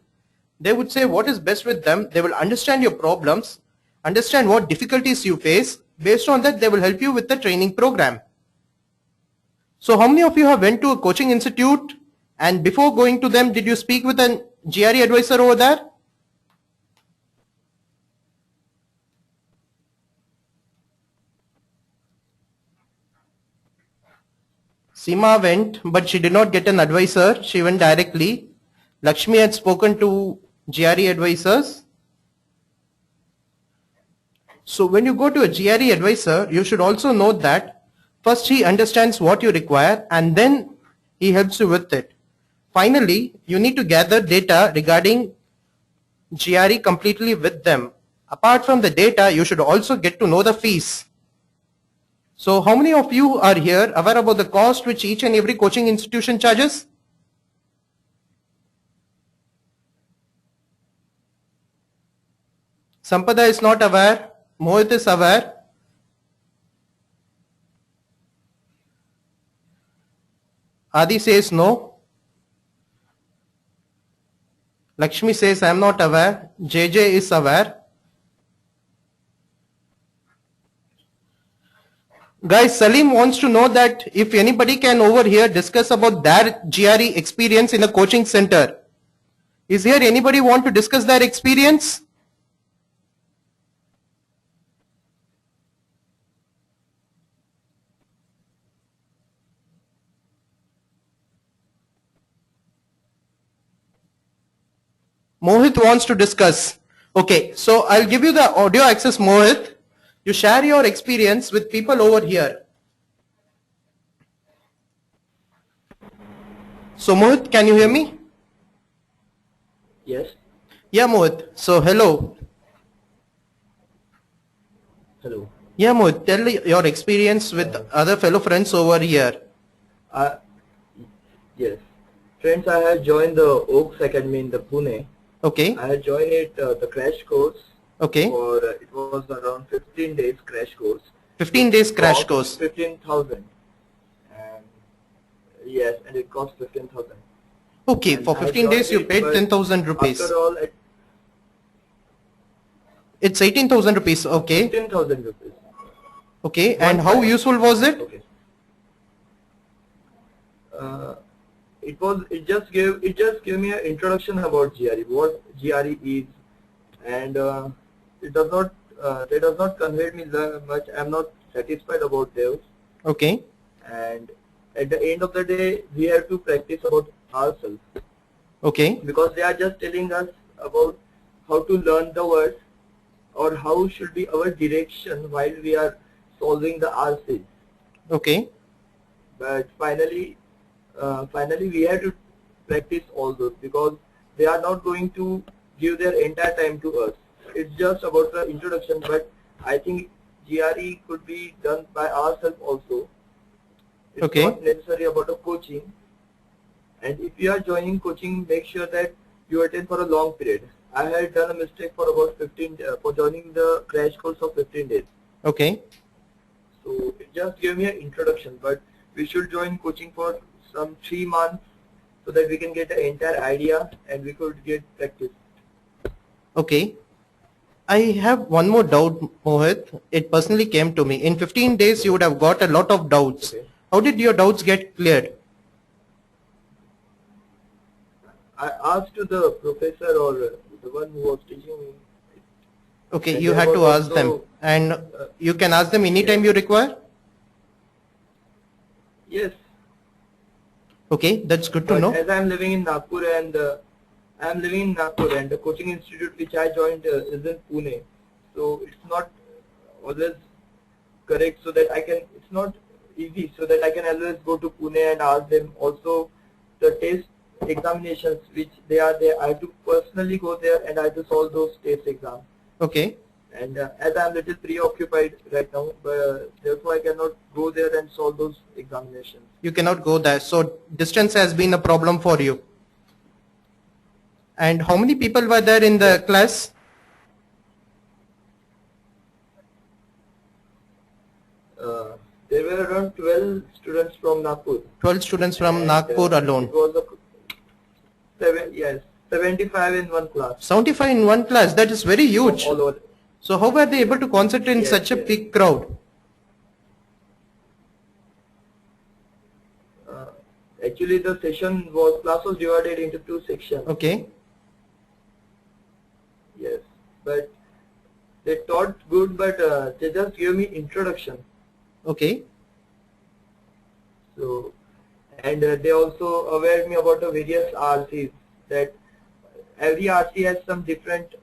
They would say what is best with them. They will understand your problems, understand what difficulties you face. Based on that, they will help you with the training program. So how many of you have went to a coaching institute and before going to them, did you speak with an GRE advisor over there? Seema went, but she did not get an advisor. She went directly. Lakshmi had spoken to GRE advisors. So when you go to a GRE advisor, you should also note that first he understands what you require and then he helps you with it. Finally, you need to gather data regarding GRE completely with them. Apart from the data, you should also get to know the fees. So how many of you are here aware about the cost which each and every coaching institution charges? Sampada is not aware. Mohit is aware. Adi says no. Lakshmi says I am not aware. JJ is aware. Guys, Salim wants to know that if anybody can over here discuss about their GRE experience in a coaching center. Is here anybody want to discuss their experience? Mohit wants to discuss. Okay, so I'll give you the audio access, Mohit. You share your experience with people over here. So Mohit, can you hear me? Yes. Yeah, Mohit. So hello. Hello. Yeah, Mohit, tell your experience with other fellow friends over here. Yes. Friends, I have joined the Oaks Academy in the Pune. Okay. I had joined it, the crash course. Okay. For it was around 15 days crash course. 15 days crash course. 15,000. And yes, and it cost 15,000. Okay, And for 15 days you paid 10,000 rupees. After all, It's 18,000 rupees. Okay. 15,000 rupees. Okay, and how useful was it? Okay. It just gave me an introduction about GRE, what GRE is, and it does not convey me much. I'm not satisfied about those. Okay. And at the end of the day, we have to practice about ourselves. Okay. Because they are just telling us about how to learn the words, or how should be our direction while we are solving the RCs. Okay. But finally we have to practice all those, because they are not going to give their entire time to us. It's just about the introduction, but I think GRE could be done by ourselves also. It's Okay. not necessary about a coaching. And if you are joining coaching, make sure that you attend for a long period. I had done a mistake for about 15 for joining the crash course of 15 days. Okay. So it just gave me an introduction, but we should join coaching for some 3 months so that we can get the entire idea and we could get practice. Okay. I have one more doubt, Mohit. It personally came to me. In 15 days, you would have got a lot of doubts. Okay. How did your doubts get cleared? I asked to the professor or the one who was teaching me. Okay, And you there had to was ask them. also, And you can ask them anytime you require? yes. Okay, that's good to But know. as I am living in Nagpur and the coaching institute which I joined is in Pune, so it's not always correct. So that it's not easy. So that I can always go to Pune and ask them. Also, the test examinations which they are there, I have to personally go there and I have to solve those test exams. Okay. And as I am little preoccupied right now, therefore I cannot go there and solve those examinations. You cannot go there. So distance has been a problem for you. And how many people were there in the class? There were around 12 students from Nagpur. 12 students from And, Nagpur alone. It was 75 in one class. 75 in one class. That is very huge. All over. So how were they able to concentrate in Yes, such a yes. big crowd? Actually, the class was divided into 2 sections. Okay. Yes, but they taught good, but they just gave me introduction. Okay. So, and they also aware me about the various RCs, that every RC has some different,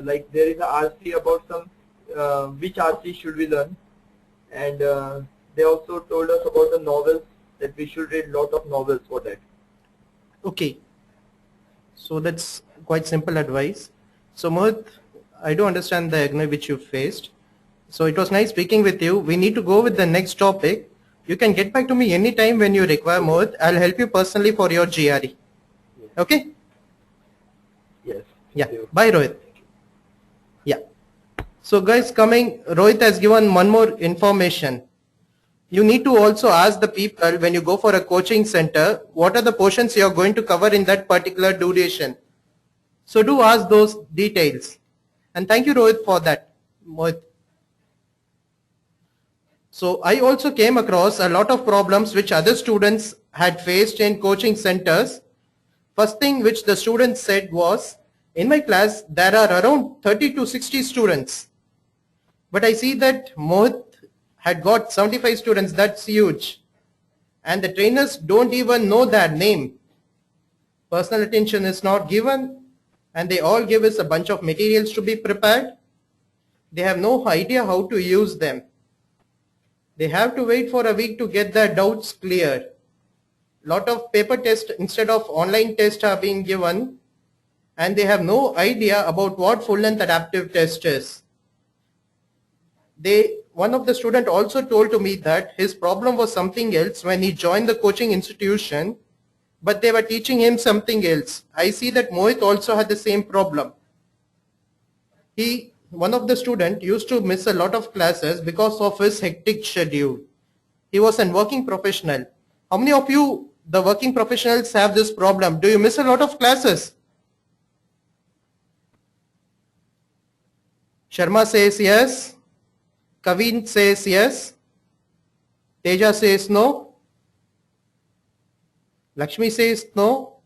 like there is a RC about some, which RC should we learn, and they also told us about the novels, that we should read lot of novels for that. Okay. So that's quite simple advice. So Mohit, I do understand the agony which you faced. So it was nice speaking with you. We need to go with the next topic. You can get back to me anytime when you require, Mohit. I'll help you personally for your GRE. Okay? Yes. Yeah. Thank you. Bye, Rohit. Yeah. So guys, Rohit has given one more information. You need to also ask the people when you go for a coaching center, what are the portions you are going to cover in that particular duration. So do ask those details. And thank you, Rohit, for that. Mohit. So I also came across a lot of problems which other students had faced in coaching centers. First thing which the students said was, in my class there are around 30 to 60 students. But I see that Mohit had got 75 students. That's huge. And the trainers don't even know their name. Personal attention is not given, and they all give us a bunch of materials to be prepared. They have no idea how to use them. They have to wait for a week to get their doubts cleared. Lot of paper tests instead of online tests are being given, and they have no idea about what full-length adaptive test is. One of the students also told to me that his problem was something else when he joined the coaching institution, but they were teaching him something else. I see that Mohit also had the same problem. One of the students used to miss a lot of classes because of his hectic schedule. He was a working professional. How many of you, the working professionals, have this problem? Do you miss a lot of classes? Sharma says yes. Kavin says yes. Teja says no. Lakshmi says no.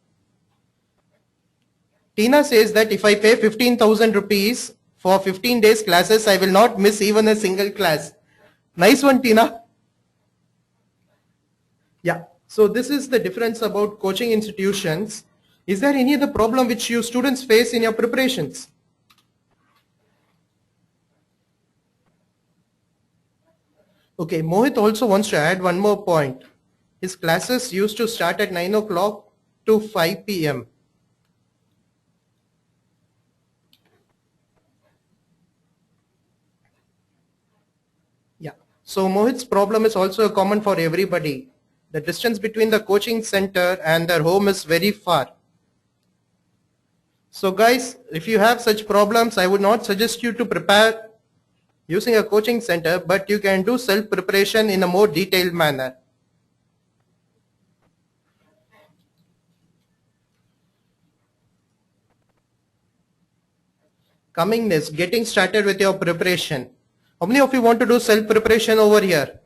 Tina says that if I pay 15,000 rupees for 15 days classes, I will not miss even a single class. Nice one, Tina. Yeah. So this is the difference about coaching institutions. Is there any other problem which you students face in your preparations? Okay, Mohit also wants to add one more point. His classes used to start at 9 o'clock to 5 p.m. Yeah. So Mohit's problem is also common for everybody. The distance between the coaching center and their home is very far. So guys, if you have such problems, I would not suggest you to prepare using a coaching center, but you can do self-preparation in a more detailed manner. Coming next, getting started with your preparation. How many of you want to do self-preparation over here?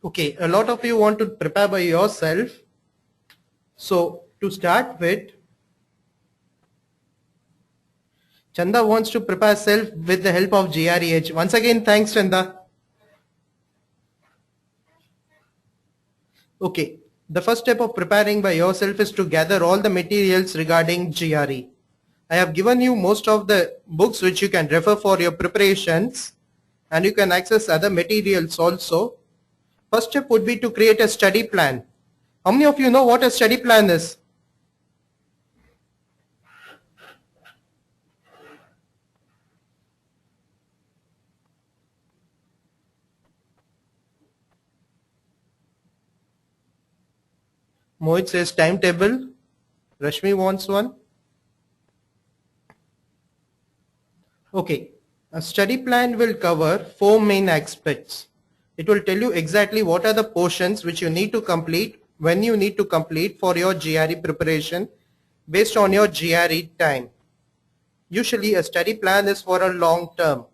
Okay, a lot of you want to prepare by yourself. So to start with, Chanda wants to prepare self with the help of GREH. Once again, thanks Chanda. Okay, the first step of preparing by yourself is to gather all the materials regarding GRE. I have given you most of the books which you can refer for your preparations, and you can access other materials also. First step would be to create a study plan. How many of you know what a study plan is? Mohit says timetable. Rashmi wants one. Okay, a study plan will cover 4 main aspects. It will tell you exactly what are the portions which you need to complete, when you need to complete for your GRE preparation based on your GRE time. Usually a study plan is for a long term,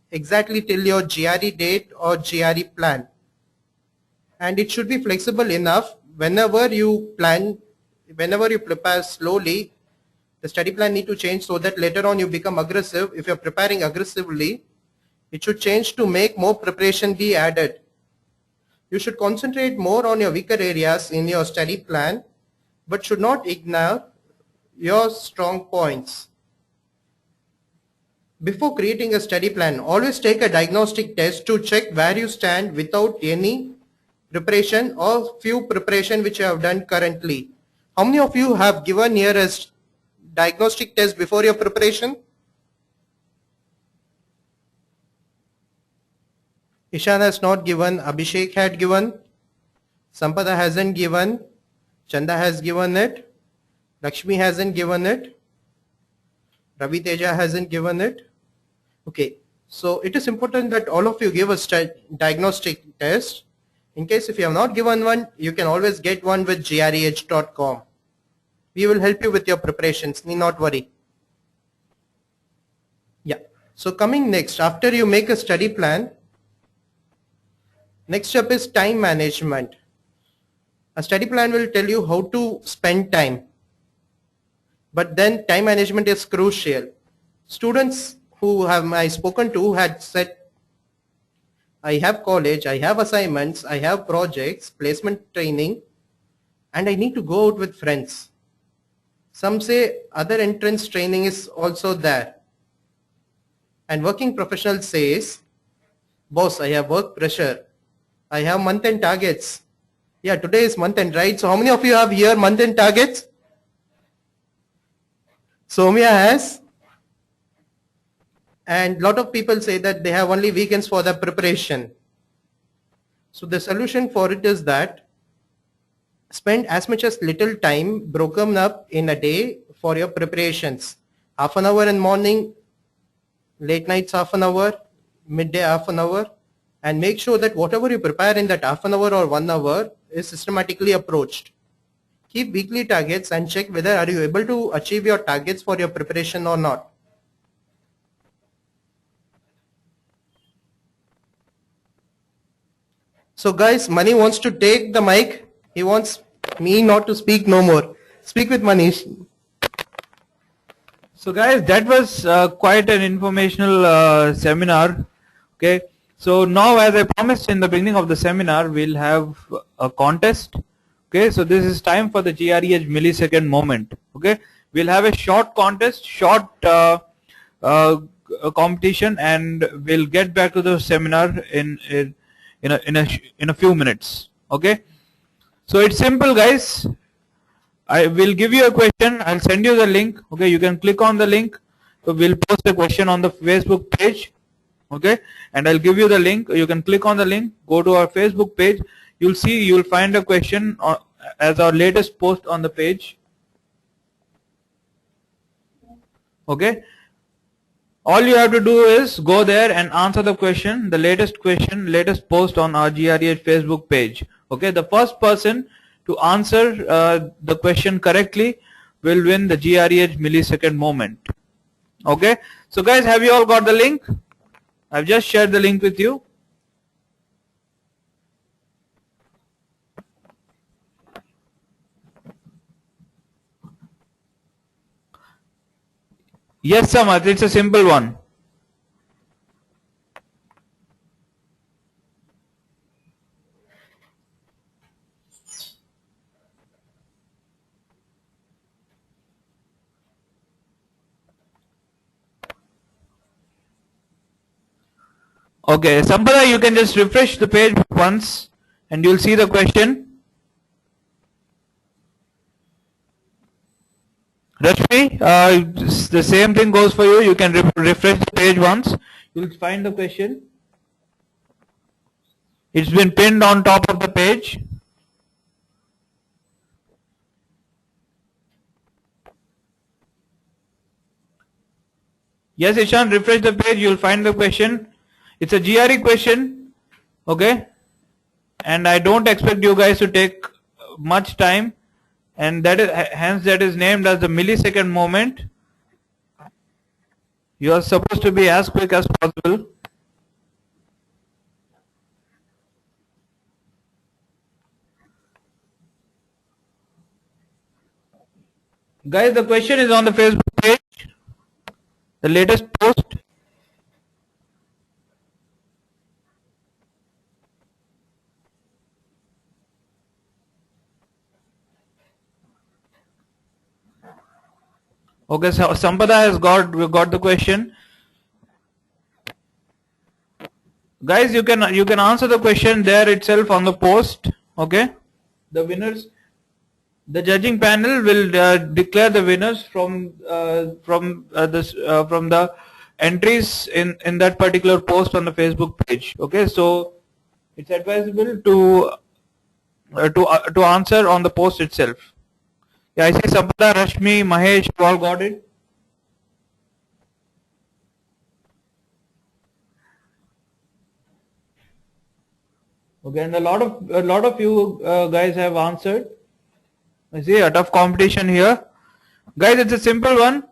exactly till your GRE date or GRE plan. And it should be flexible enough whenever you prepare slowly, the study plan need to change so that later on you become aggressive. If you're preparing aggressively, it should change to make more preparation be added. You should concentrate more on your weaker areas in your study plan, but should not ignore your strong points. Before creating a study plan, always take a diagnostic test to check where you stand without any preparation or few preparation which you have done currently. How many of you have given here a diagnostic test before your preparation? Ishan has not given, Abhishek had given, Sampada hasn't given, Chanda has given it, Lakshmi hasn't given it, Ravi Teja hasn't given it. Okay, so it is important that all of you give a diagnostic test. In case if you have not given one, you can always get one with GREedge.com. We will help you with your preparations, need not worry. Yeah, so coming next, after you make a study plan, next step is time management. A study plan will tell you how to spend time, but then time management is crucial. Students who have I spoken to had said, I have college, I have assignments, I have projects, placement training, and I need to go out with friends. Some say other entrance training is also there. And working professional says, boss, I have work pressure. I have month-end targets. Yeah, today is month-end, right? So how many of you have here month-end targets? Soumya has. And lot of people say that they have only weekends for the preparation. So the solution for it is that spend as much as little time broken up in a day for your preparations. Half an hour in morning, late nights half an hour, midday half an hour, and make sure that whatever you prepare in that half an hour or 1 hour is systematically approached. Keep weekly targets and check whether are you able to achieve your targets for your preparation or not. So guys, Mani wants to take the mic. He wants me not to speak no more. Speak with Manish. So guys, that was quite an informational seminar. Okay, So now, as I promised in the beginning of the seminar, we'll have a contest. Okay, so this is time for the GREedge millisecond moment. Okay, we'll have a short contest, short competition, and we'll get back to the seminar in a few minutes. Okay, so it's simple, guys. I will give you a question. I'll send you the link. Okay, you can click on the link. So we'll post a question on the Facebook page. Okay, and I'll give you the link. You can click on the link, go to our Facebook page. You'll find a question as our latest post on the page. Okay, all you have to do is go there and answer the question, latest post on our GREedge Facebook page. Okay, the first person to answer the question correctly will win the GREedge millisecond moment. Okay, so guys, have you all got the link? I've just shared the link with you. Yes, Samat, it's a simple one. Okay, Sampada, you can just refresh the page once and you'll see the question. Rashmi, the same thing goes for you. You can refresh the page once. You'll find the question. It's been pinned on top of the page. Yes, Ishan, refresh the page. You'll find the question. It's a GRE question. Okay. And I don't expect you guys to take much time. And hence that is named as the millisecond moment. You are supposed to be as quick as possible. Guys, the question is on the Facebook page, the latest post. Okay, so Sampada has got the question. Guys, you can answer the question there itself on the post. Okay, the winners, the judging panel will declare the winners from the entries in that particular post on the Facebook page. Okay, so it's advisable to answer on the post itself. Yeah, I see Sampada, Rashmi, Mahesh, all got it. Okay, and a lot of you guys have answered. I see a tough competition here. Guys, it's a simple one.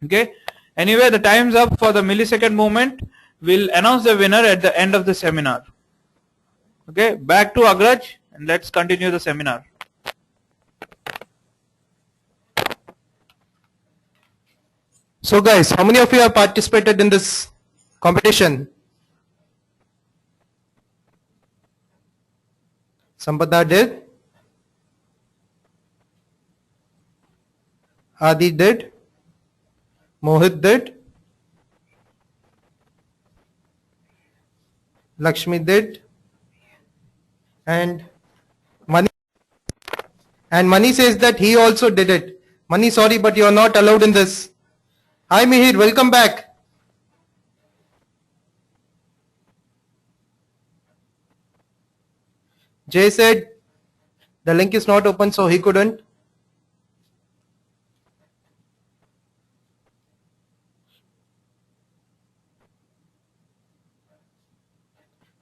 Okay. Anyway, the time's up for the millisecond moment. We'll announce the winner at the end of the seminar. Okay, back to Agraj and let's continue the seminar. So guys, how many of you have participated in this competition? Sampada did. Adi did. Mohit did. Lakshmi did. And Mani. And Mani says that he also did it. Mani, sorry, but you are not allowed in this. Hi Mihir, welcome back. Jay said the link is not open, so he couldn't.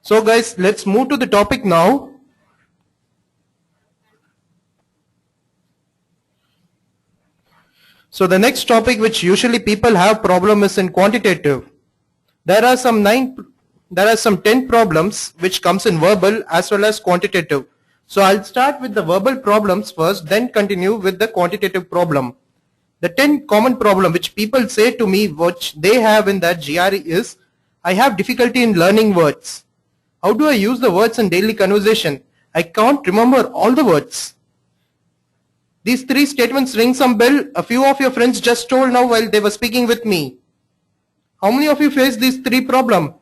So guys, let's move to the topic now. So the next topic which usually people have problem is in quantitative. There are some 10 problems which comes in verbal as well as quantitative. So I'll start with the verbal problems first, then continue with the quantitative problem. The 10 common problem which people say to me which they have in that GRE is, I have difficulty in learning words. How do I use the words in daily conversation? I can't remember all the words. These three statements ring some bell. A few of your friends just told now while they were speaking with me. How many of you face these three problems?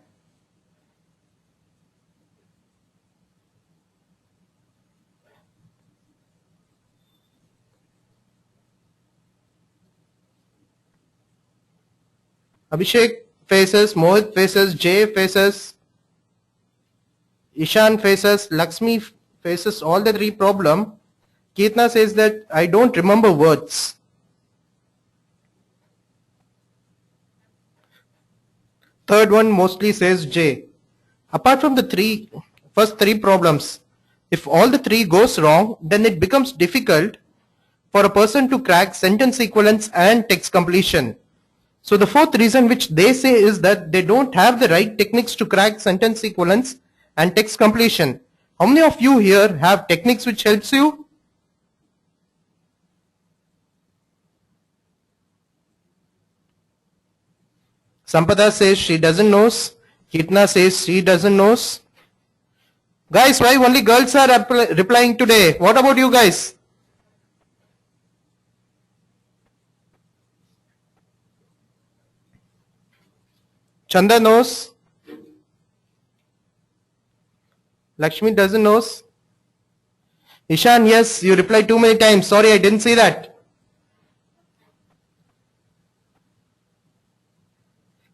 Abhishek faces, Mohit faces, Jay faces, Ishan faces, Lakshmi faces all the three problems. Keetna says that I don't remember words. Third one mostly says Jay. Apart from the first three problems, if all the three goes wrong, then it becomes difficult for a person to crack sentence equivalence and text completion. So the fourth reason which they say is that they don't have the right techniques to crack sentence equivalence and text completion. How many of you here have techniques which helps you? Sampada says she doesn't knows. Kitna says she doesn't knows. Guys, why only girls are replying today? What about you guys? Chanda knows. Lakshmi doesn't knows. Ishan, yes, you replied too many times. Sorry, I didn't see that.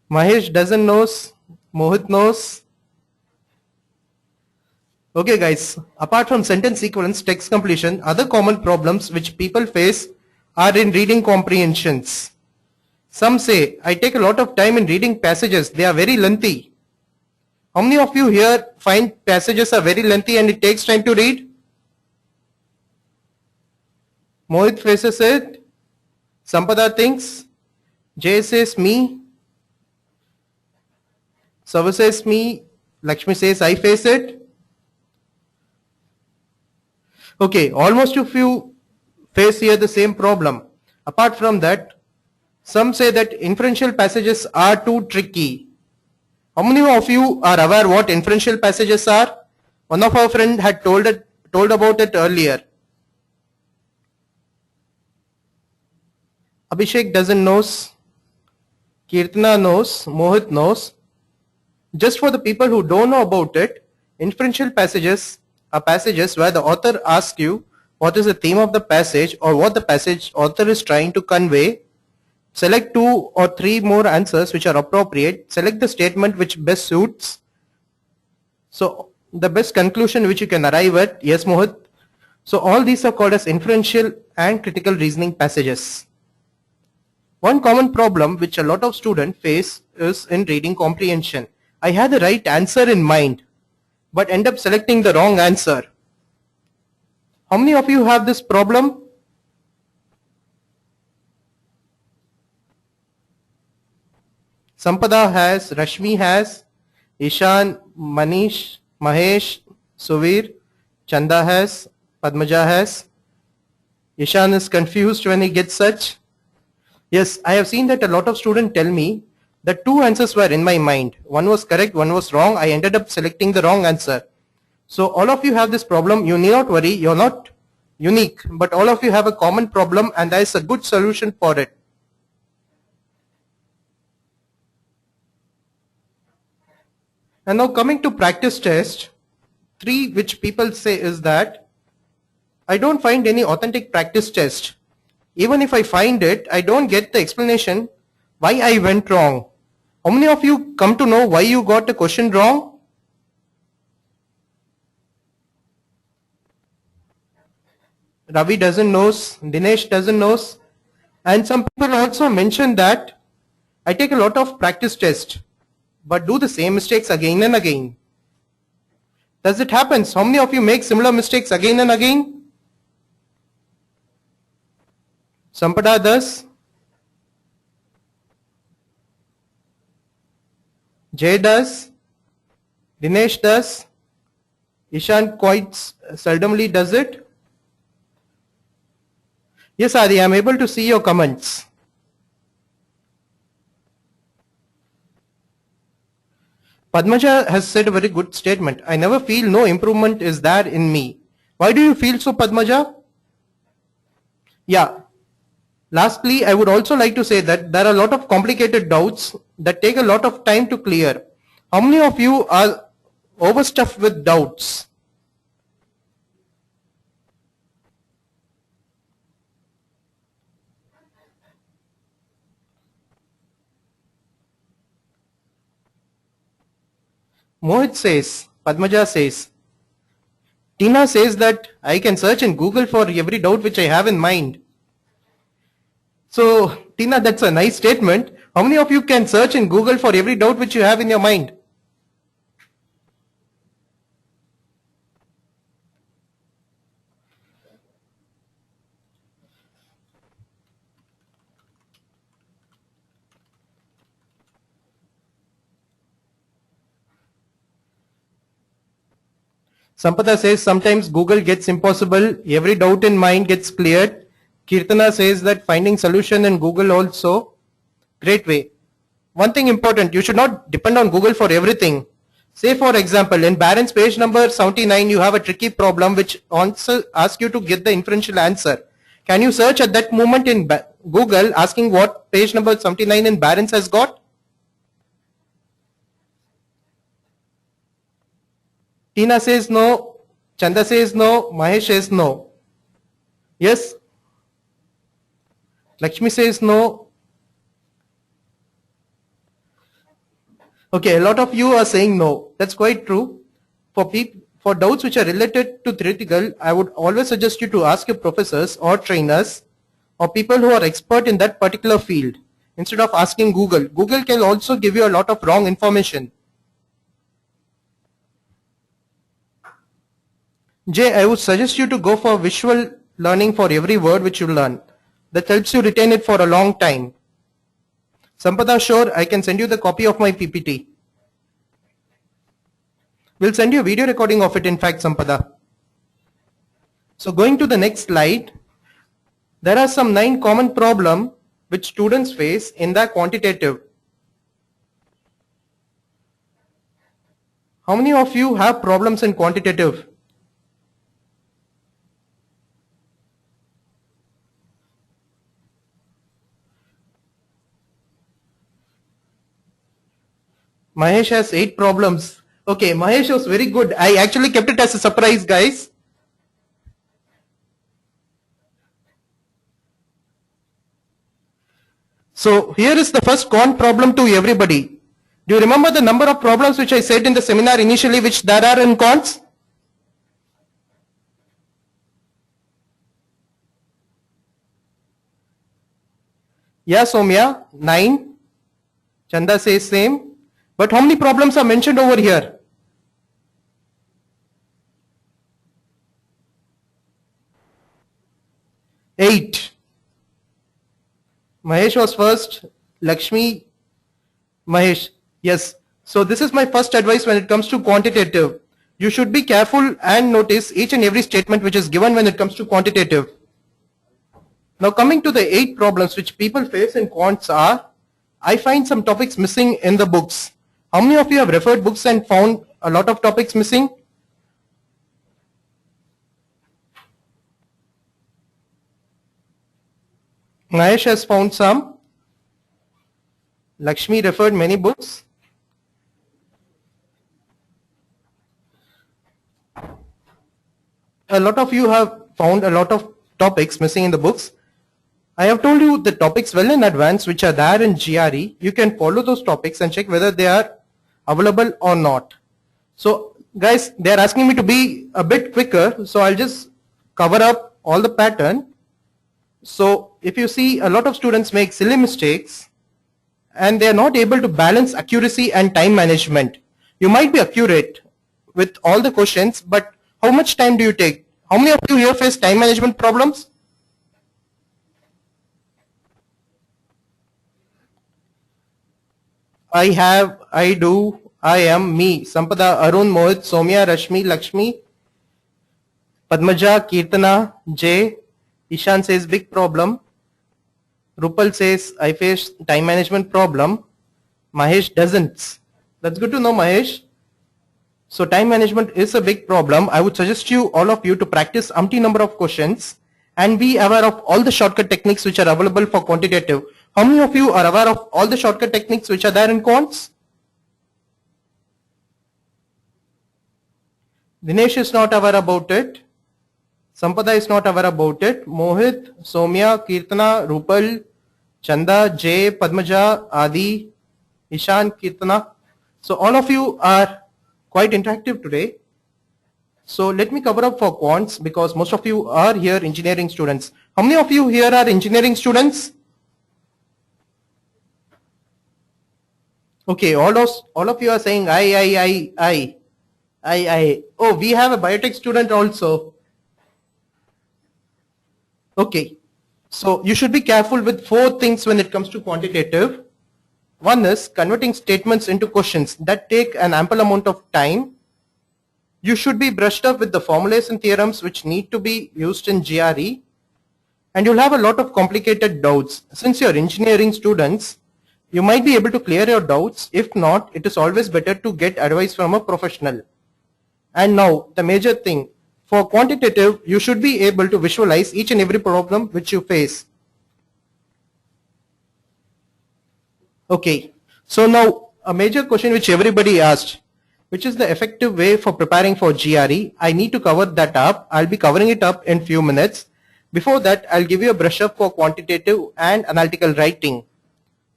Mahesh doesn't knows. Mohit knows. Okay guys, apart from sentence equivalence, text completion, other common problems which people face are in reading comprehensions. Some say, I take a lot of time in reading passages, they are very lengthy. How many of you here find passages are very lengthy and it takes time to read? Mohit faces it. Sampada thinks. Jay says me. Sava says me. Lakshmi says I face it. Okay, almost of you face here the same problem. Apart from that, some say that inferential passages are too tricky. How many of you are aware what inferential passages are? One of our friends had told about it earlier. Abhishek doesn't knows. Kirtana knows. Mohit knows. Just for the people who don't know about it, inferential passages are passages where the author asks you what is the theme of the passage or what the passage author is trying to convey. Select 2 or 3 more answers which are appropriate. Select the statement which best suits. So the best conclusion which you can arrive at. Yes, Mohit. So all these are called as inferential and critical reasoning passages. One common problem which a lot of students face is in reading comprehension. I had the right answer in mind, but end up selecting the wrong answer. How many of you have this problem? Sampada has, Rashmi has, Ishan, Manish, Mahesh, Suvir, Chanda has, Padmaja has. Ishan is confused when he gets such. Yes, I have seen that a lot of students tell me that 2 answers were in my mind. One was correct, one was wrong. I ended up selecting the wrong answer. So all of you have this problem. You need not worry. You're not unique, but all of you have a common problem and there is a good solution for it. And now coming to practice test, 3 which people say is that I don't find any authentic practice test. Even if I find it, I don't get the explanation why I went wrong. How many of you come to know why you got the question wrong? Ravi doesn't knows, Dinesh doesn't knows, and some people also mention that I take a lot of practice tests but do the same mistakes again and again. Does it happen? How many of you make similar mistakes again and again? Sampada does. Jay does. Dinesh does. Ishan quite seldomly does it. Yes, Adi, I am able to see your comments. Padmaja has said a very good statement. I never feel no improvement is there in me. Why do you feel so, Padmaja? Yeah. Lastly, I would also like to say that there are a lot of complicated doubts that take a lot of time to clear. How many of you are overstuffed with doubts? Mohit says, Padmaja says, Tina says that I can search in Google for every doubt which I have in mind. So, Tina, that's a nice statement. How many of you can search in Google for every doubt which you have in your mind? Sampada says sometimes Google gets impossible, every doubt in mind gets cleared. Kirtana says that finding solution in Google also. Great way. One thing important, you should not depend on Google for everything. Say for example, in Barron's page number 79, you have a tricky problem which also asks you to get the inferential answer. Can you search at that moment in Google asking what page number 79 in Barron's has got? Tina says no, Chanda says no, Mahesh says no. Yes? Lakshmi says no. Okay, a lot of you are saying no. That's quite true. For doubts which are related to theoretical, I would always suggest you to ask your professors or trainers or people who are expert in that particular field instead of asking Google. Google can also give you a lot of wrong information. Jay, I would suggest you to go for visual learning for every word which you learn. That helps you retain it for a long time. Sampada, sure, I can send you the copy of my PPT. We'll send you a video recording of it, in fact, Sampada. So going to the next slide, there are some 9 common problems which students face in their quantitative. How many of you have problems in quantitative? Mahesh has 8 problems. Okay, Mahesh was very good. I actually kept it as a surprise, guys. So here is the first quant problem to everybody. Do you remember the number of problems which I said in the seminar initially which there are in quants? Yeah, Somya, 9. Chanda says same. But how many problems are mentioned over here? 8. Mahesh was first. Lakshmi, Mahesh. Yes. So this is my first advice when it comes to quantitative. You should be careful and notice each and every statement which is given when it comes to quantitative. Now coming to the 8 problems which people face in quants are, I find some topics missing in the books. How many of you have referred books and found a lot of topics missing? Mahesh has found some. Lakshmi referred many books. A lot of you have found a lot of topics missing in the books. I have told you the topics well in advance which are there in GRE. You can follow those topics and check whether they are available or not. So guys, they are asking me to be a bit quicker, so I'll just cover up all the pattern. So if you see, a lot of students make silly mistakes and they are not able to balance accuracy and time management. You might be accurate with all the questions, but how much time do you take? How many of you here face time management problems? I have, I do, I am, me. Sampada, Arun, Mohit, Somya, Rashmi, Lakshmi, Padmaja, Kirtana, Jay. Ishan says big problem. Rupal says I face time management problem. Mahesh doesn't. That's good to know, Mahesh. So time management is a big problem. I would suggest you, all of you, to practice umpty number of questions and be aware of all the shortcut techniques which are available for quantitative. How many of you are aware of all the shortcut techniques which are there in quants? Dinesh is not aware about it. Sampada is not aware about it. Mohit, Somya, Kirtana, Rupal, Chanda, Jay, Padmaja, Adi, Ishan, Kirtana. So all of you are quite interactive today. So let me cover up for quants because most of you are here engineering students. How many of you here are engineering students? Okay, all of you are saying I. Oh, we have a biotech student also. Okay, so you should be careful with 4 things when it comes to quantitative. One is converting statements into questions that take an ample amount of time. You should be brushed up with the formulas and theorems which need to be used in GRE. And you'll have a lot of complicated doubts. Since you're engineering students, you might be able to clear your doubts. If not, it is always better to get advice from a professional. And now, the major thing. For quantitative, you should be able to visualize each and every problem which you face. Okay, so now a major question which everybody asked, which is the effective way for preparing for GRE. I need to cover that up. I'll be covering it up in few minutes. Before that, I'll give you a brush up for quantitative and analytical writing.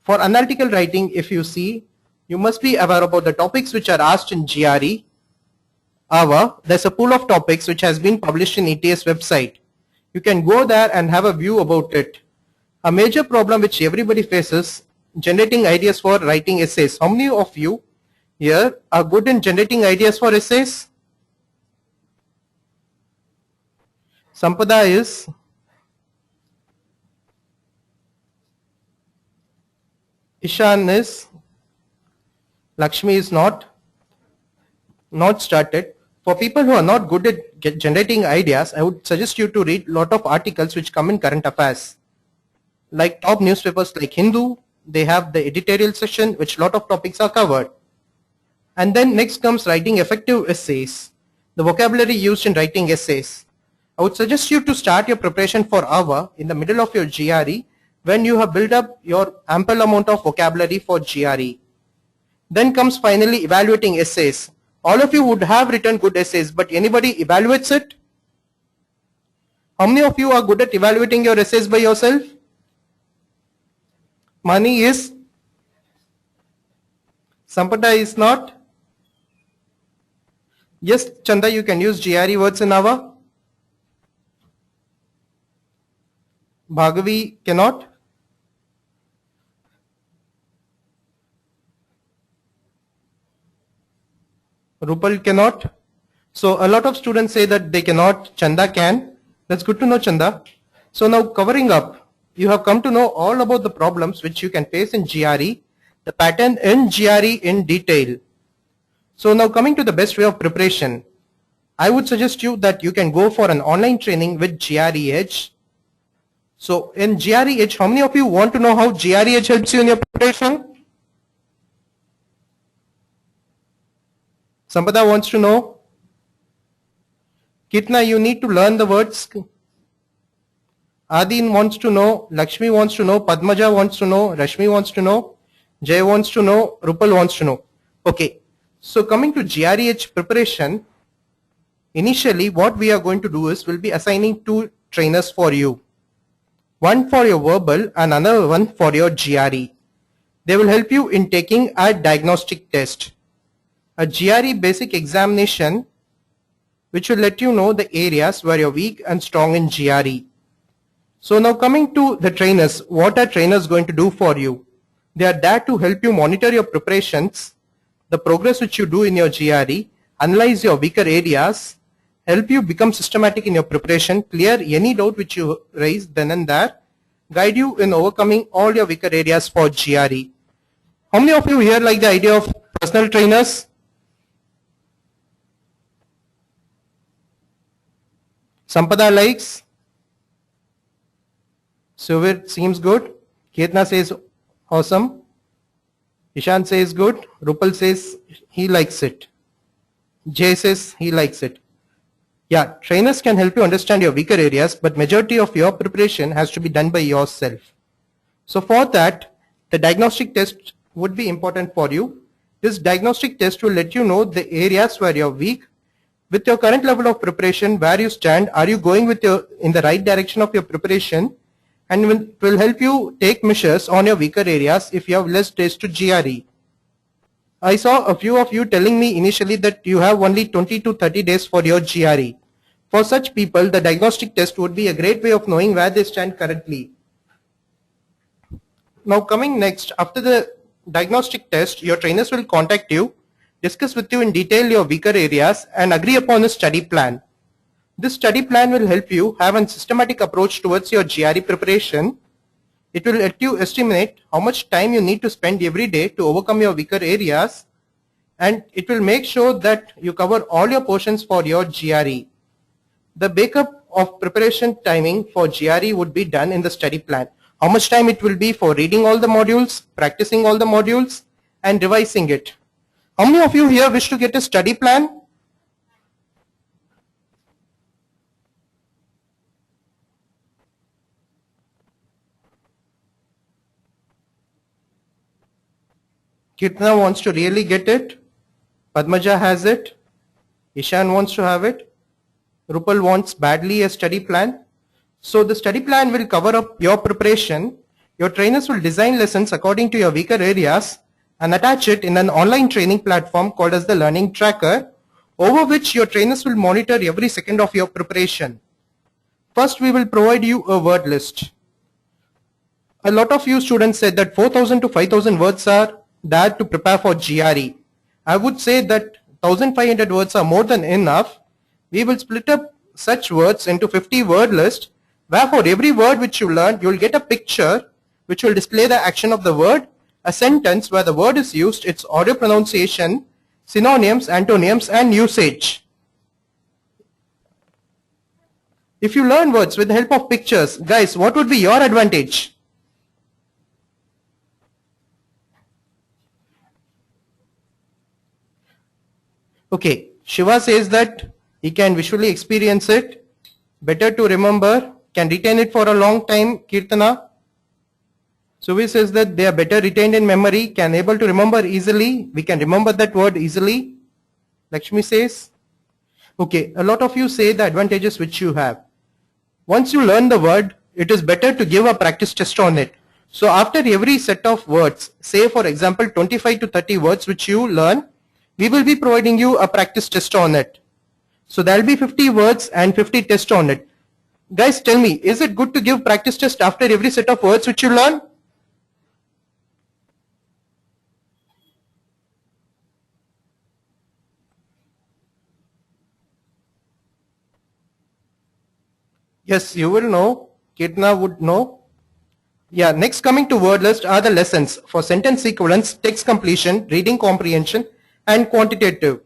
For analytical writing, if you see, you must be aware about the topics which are asked in GRE. There's a pool of topics which has been published in ETS website. You can go there and have a view about it. A major problem which everybody faces, generating ideas for writing essays. How many of you here are good in generating ideas for essays? Sampada is. Ishan is. Lakshmi is not started. For people who are not good at generating ideas, I would suggest you to read a lot of articles which come in current affairs. Like top newspapers like Hindu, they have the editorial section which a lot of topics are covered. And then next comes writing effective essays, the vocabulary used in writing essays. I would suggest you to start your preparation for hour in the middle of your GRE when you have built up your ample amount of vocabulary for GRE. Then comes finally evaluating essays. All of you would have written good essays, but anybody evaluates it? How many of you are good at evaluating your essays by yourself? Mani is? Sampada is not? Yes, Chanda, you can use GRE words in Ava. Bhagavi cannot? Rupal cannot. So a lot of students say that they cannot. Chanda can. That's good to know, Chanda. So now covering up, you have come to know all about the problems which you can face in GRE, the pattern in GRE in detail. So now coming to the best way of preparation, I would suggest you that you can go for an online training with GREedge. So in GREedge, how many of you want to know how GREedge helps you in your preparation? Sampada wants to know. Kitna, you need to learn the words. Adin wants to know. Lakshmi wants to know. Padmaja wants to know. Rashmi wants to know. Jay wants to know. Rupal wants to know. Okay. So coming to GREedge preparation, initially what we are going to do is we'll be assigning 2 trainers for you. One for your verbal and another one for your GRE. They will help you in taking a diagnostic test. A GRE basic examination which will let you know the areas where you're weak and strong in GRE. So now coming to the trainers, what are trainers going to do for you? They are there to help you monitor your preparations, the progress which you do in your GRE, analyze your weaker areas, help you become systematic in your preparation, clear any doubt which you raise then and there, guide you in overcoming all your weaker areas for GRE. How many of you here like the idea of personal trainers? Sampada likes. Suvir seems good. Ketna says awesome. Ishan says good. Rupal says he likes it. Jay says he likes it. Yeah, trainers can help you understand your weaker areas, but majority of your preparation has to be done by yourself. So for that, the diagnostic test would be important for you. This diagnostic test will let you know the areas where you're weak. With your current level of preparation, where you stand, are you going in the right direction of your preparation? And it will help you take measures on your weaker areas if you have less days to GRE. I saw a few of you telling me initially that you have only 20 to 30 days for your GRE. For such people, the diagnostic test would be a great way of knowing where they stand currently. Now coming next, after the diagnostic test, your trainers will contact you, discuss with you in detail your weaker areas and agree upon a study plan. This study plan will help you have a systematic approach towards your GRE preparation. It will let you estimate how much time you need to spend every day to overcome your weaker areas, and it will make sure that you cover all your portions for your GRE. The breakup of preparation timing for GRE would be done in the study plan. How much time it will be for reading all the modules, practicing all the modules, and revising it. How many of you here wish to get a study plan? Kirtana wants to really get it. Padmaja has it. Ishan wants to have it. Rupal wants badly a study plan. So the study plan will cover up your preparation. Your trainers will design lessons according to your weaker areas and attach it in an online training platform called as the Learning Tracker, over which your trainers will monitor every second of your preparation. First, we will provide you a word list. A lot of you students said that 4,000 to 5,000 words are there to prepare for GRE. I would say that 1,500 words are more than enough. We will split up such words into 50 word list, where for every word which you learn, you will get a picture which will display the action of the word, a sentence where the word is used, its audio pronunciation, synonyms, antonyms, and usage. If you learn words with the help of pictures, guys, what would be your advantage? Okay, Shiva says that he can visually experience it, better to remember, can retain it for a long time, Kirtana. Suvi says that they are better retained in memory, can able to remember easily, we can remember that word easily. Lakshmi says, okay, a lot of you say the advantages which you have. Once you learn the word, it is better to give a practice test on it. So after every set of words, say for example 25 to 30 words which you learn, we will be providing you a practice test on it. So there will be 50 words and 50 tests on it. Guys, tell me, is it good to give practice test after every set of words which you learn? Yes, you will know. Kirtana would know. Yeah, next coming to word list are the lessons for sentence equivalence, text completion, reading comprehension, and quantitative.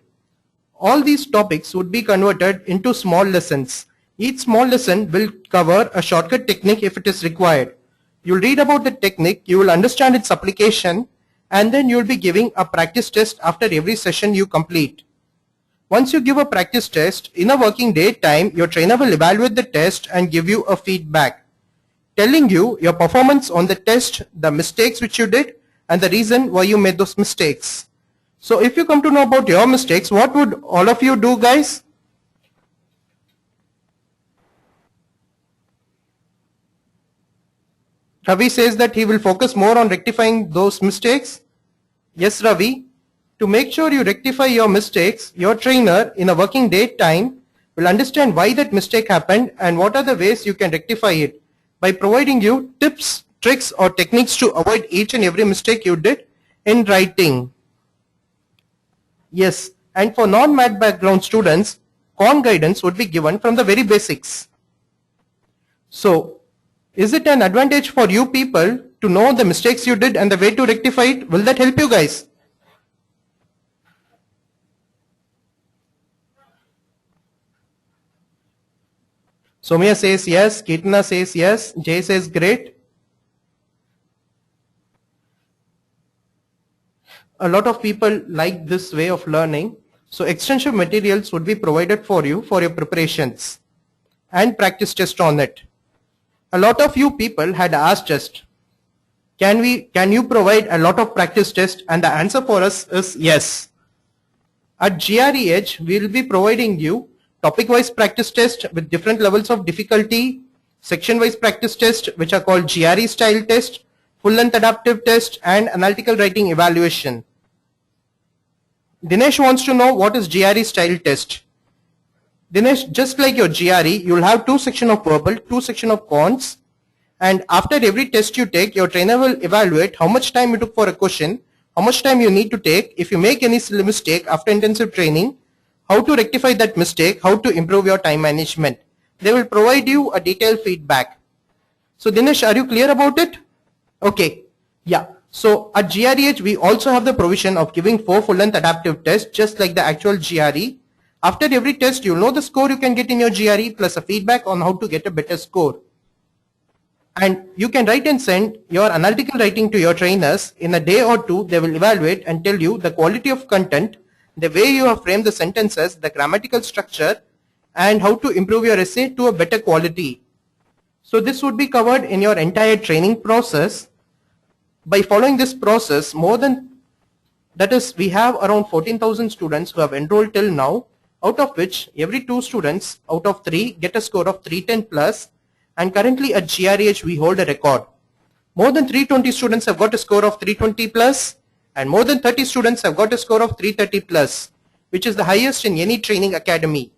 All these topics would be converted into small lessons. Each small lesson will cover a shortcut technique if it is required. You'll read about the technique, you will understand its application, and then you'll be giving a practice test after every session you complete. Once you give a practice test, in a working day time, your trainer will evaluate the test and give you a feedback, telling you your performance on the test, the mistakes which you did, and the reason why you made those mistakes. So if you come to know about your mistakes, what would all of you do, guys? Ravi says that he will focus more on rectifying those mistakes. Yes, Ravi. To make sure you rectify your mistakes, your trainer in a working day time will understand why that mistake happened and what are the ways you can rectify it by providing you tips, tricks, or techniques to avoid each and every mistake you did in writing. Yes, and for non-math background students, quant guidance would be given from the very basics. So, is it an advantage for you people to know the mistakes you did and the way to rectify it? Will that help you guys? Somya says yes, Kirtana says yes, Jay says great. a lot of people like this way of learning. So extensive materials would be provided for you for your preparations and practice test on it. A lot of you people had asked us, can you provide a lot of practice tests? And the answer for us is yes. At GREedge, we will be providing you topic-wise practice test with different levels of difficulty, section-wise practice test which are called GRE style test, full-length adaptive test, and analytical writing evaluation. Dinesh wants to know what is GRE style test. Dinesh, just like your GRE, you will have 2 sections of verbal, 2 sections of quants, and after every test you take, your trainer will evaluate how much time you took for a question, how much time you need to take, if you make any mistake after intensive training, how to rectify that mistake, how to improve your time management. They will provide you a detailed feedback. So Dinesh, are you clear about it? Okay, yeah. So at GREedge, we also have the provision of giving 4 full-length adaptive tests just like the actual GRE. After every test, you'll know the score you can get in your GRE plus a feedback on how to get a better score. And you can write and send your analytical writing to your trainers. In a day or 2, they will evaluate and tell you the quality of content, the way you have framed the sentences, the grammatical structure, and how to improve your essay to a better quality. So this would be covered in your entire training process. By following this process, we have around 14,000 students who have enrolled till now, out of which every 2 students out of 3 get a score of 310 plus, and currently at GREedge we hold a record. More than 320 students have got a score of 320 plus, and more than 30 students have got a score of 330 plus, which is the highest in any training academy.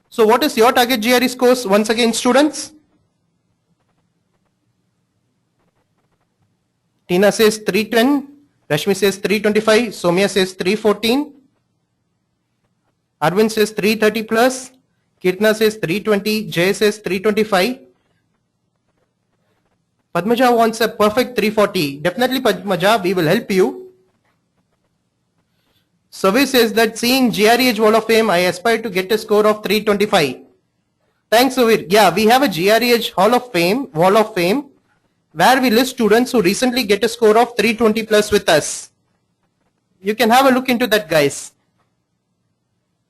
So what is your target GRE scores once again, students? Tina says 310, Rashmi says 325, Somya says 314, Arvind says 330 plus, Kirtana says 320, Jay says 325. Padmaja wants a perfect 340. Definitely Padmaja, we will help you. Survey says that seeing GREedge Wall of Fame, I aspire to get a score of 325. Thanks, Suvir. Yeah, we have a GREedge Wall of Fame, where we list students who recently get a score of 320 plus with us. You can have a look into that, guys.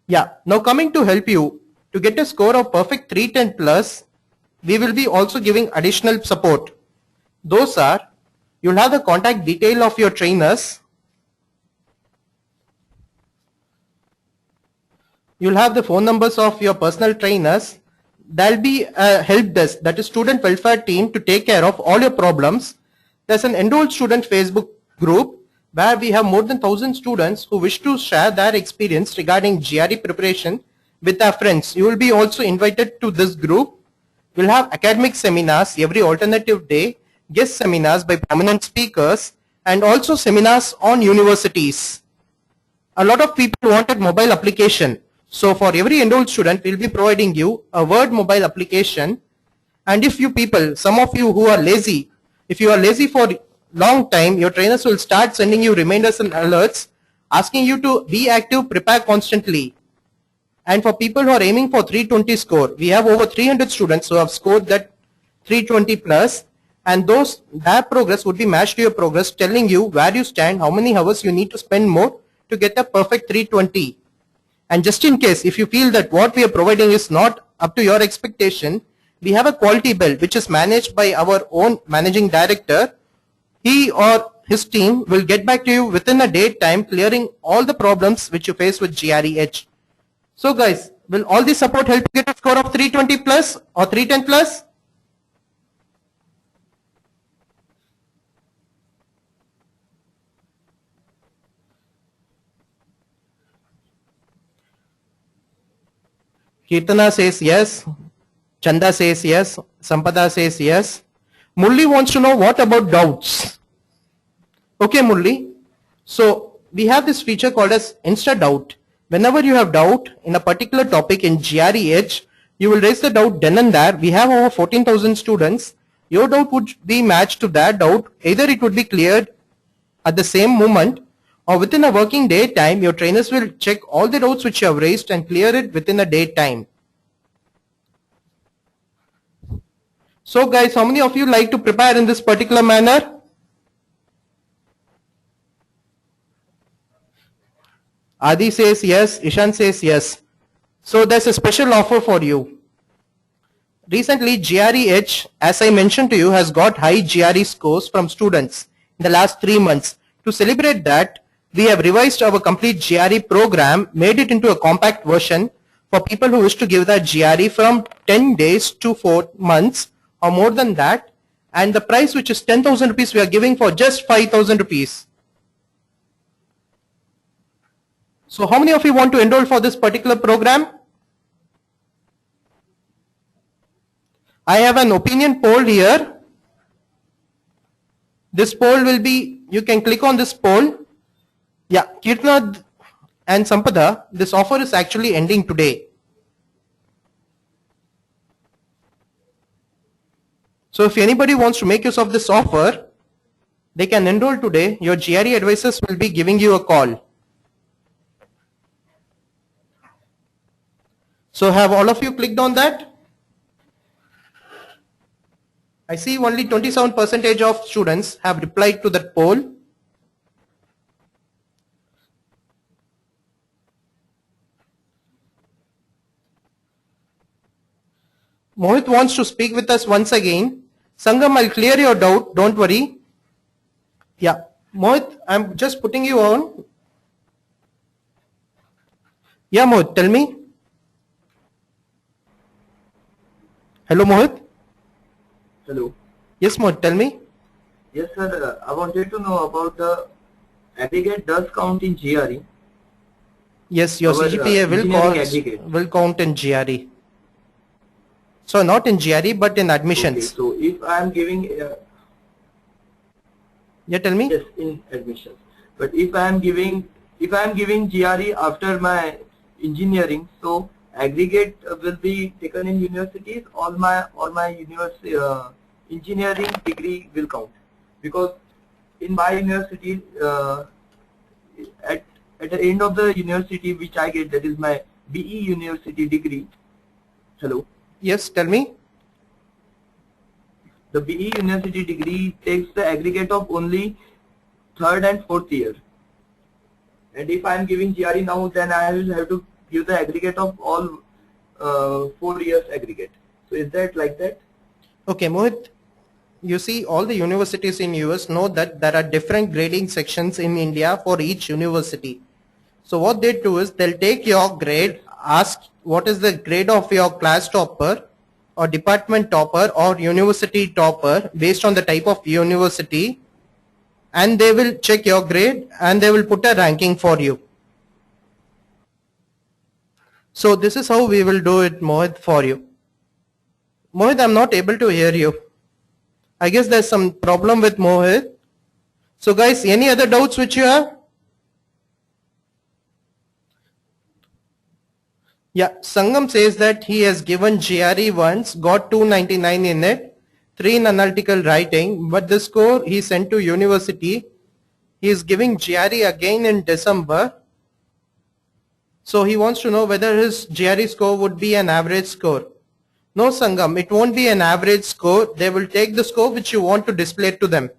Yeah, now coming to help you to get a score of perfect 310 plus, we will be also giving additional support. Those are, you'll have the contact detail of your trainers. You'll have the phone numbers of your personal trainers. There'll be a help desk, that is student welfare team, to take care of all your problems. There's an enrolled student Facebook group where we have more than 1,000 students who wish to share their experience regarding GRE preparation with their friends. You will be also invited to this group. We'll have academic seminars every alternative day, guest seminars by prominent speakers, and also seminars on universities. A lot of people wanted mobile application. So for every enrolled student, we'll be providing you a Word mobile application. And if you people, some of you who are lazy, if you are lazy for long time, your trainers will start sending you reminders and alerts, asking you to be active, prepare constantly. And for people who are aiming for 320 score, we have over 300 students who have scored that 320 plus, and their progress would be matched to your progress, telling you where you stand, how many hours you need to spend more to get a perfect 320. And just in case, if you feel that what we are providing is not up to your expectation, we have a quality bell which is managed by our own managing director. He or his team will get back to you within a day time, clearing all the problems which you face with GREedge. So guys, will all this support help you get a score of 320 plus or 310 plus? Kirtana says yes. Chanda says yes. Sampada says yes. Murli wants to know what about doubts. Okay, Murli. So we have this feature called as Insta Doubt. Whenever you have doubt in a particular topic in GREedge, you will raise the doubt then and there. We have over 14,000 students. Your doubt would be matched to their doubt. Either it would be cleared at the same moment, or within a working day time, your trainers will check all the doubts which you have raised and clear it within a day time. So guys, how many of you like to prepare in this particular manner? Adi says yes. Ishan says yes. So there's a special offer for you. Recently, GREH, as I mentioned to you, has got high GRE scores from students in the last 3 months. To celebrate that, we have revised our complete GRE program, made it into a compact version for people who wish to give their GRE from 10 days to 4 months or more than that. And the price, which is 10,000 rupees, we are giving for just 5,000 rupees. So how many of you want to enroll for this particular program? I have an opinion poll here. This poll will be, you can click on this poll. Yeah, Kirtana and Sampada, this offer is actually ending today. So if anybody wants to make use of this offer, they can enroll today. Your GRE advisors will be giving you a call. So have all of you clicked on that? I see only 27% of students have replied to that poll. Mohit wants to speak with us once again. Sangam, I'll clear your doubt. Don't worry. Yeah. Mohit, I'm just putting you on. Yeah, Mohit, tell me. Hello, Mohit. Hello. Yes, Mohit, tell me. Yes, sir. I wanted to know about the aggregate does count in GRE. Yes, your Our, CGPA aggregate. will count in GRE. So not in GRE, but in admissions. Okay, so if I am giving Yeah, tell me. yes, in admissions. But if I am giving GRE after my engineering, so aggregate will be taken in universities. All my university engineering degree will count, because in my university at the end of the university which I get, that is my BE university degree. Hello. Yes, tell me. The BE university degree takes the aggregate of only 3rd and 4th year. And if I am giving GRE now, then I will have to give the aggregate of all 4 years aggregate. So is that like that? Okay, Mohit. You see, all the universities in US know that there are different grading sections in India for each university. So what they do is they'll take your grade, ask what is the grade of your class topper or department topper or university topper based on the type of university, and they will check your grade and they will put a ranking for you. So this is how we will do it, Mohit, for you. Mohit, I'm not able to hear you. I guess there's some problem with Mohit. So guys, any other doubts which you have? Yeah, Sangam says that he has given GRE once, got 299 in it, 3 in analytical writing, but the score he sent to university. He is giving GRE again in December. So he wants to know whether his GRE score would be an average score. No, Sangam, it won't be an average score. They will take the score which you want to display to them.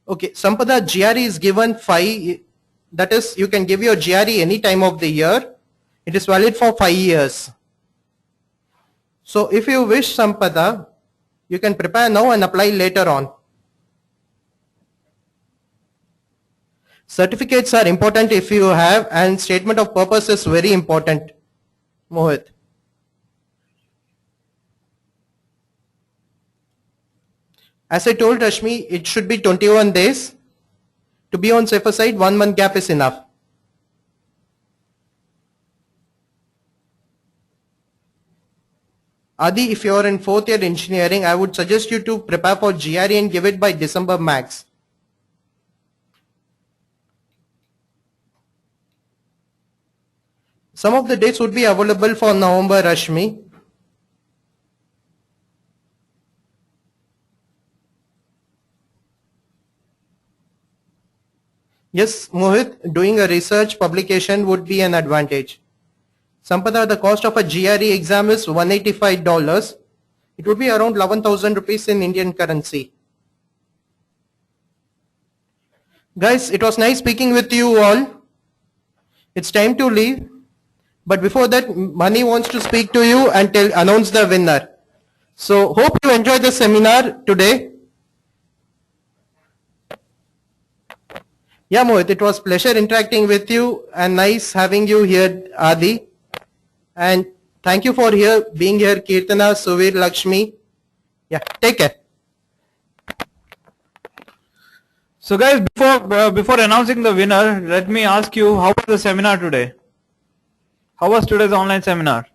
Okay, Sampada, GRE is given 5. That is, you can give your GRE any time of the year. It is valid for 5 years. So if you wish, Sampada, you can prepare now and apply later on. Certificates are important if you have, and statement of purpose is very important, Mohit. As I told Rashmi, it should be 21 days. To be on safer side, 1 month gap is enough. Adi, if you are in 4th year engineering, I would suggest you to prepare for GRE and give it by December max. Some of the dates would be available for November, Rashmi. Yes, Mohit, doing a research publication would be an advantage. Sampada, the cost of a GRE exam is $185. It would be around 11,000 rupees in Indian currency. Guys, it was nice speaking with you all. It's time to leave. But before that, Mani wants to speak to you and announce the winner. So hope you enjoyed the seminar today. Yeah, Mohit, it was pleasure interacting with you and nice having you here, Adi. And thank you for being here, Kirtana, Suvir, Lakshmi. Yeah, take care. So guys, before announcing the winner, let me ask you, how was the seminar today? How was today's online seminar?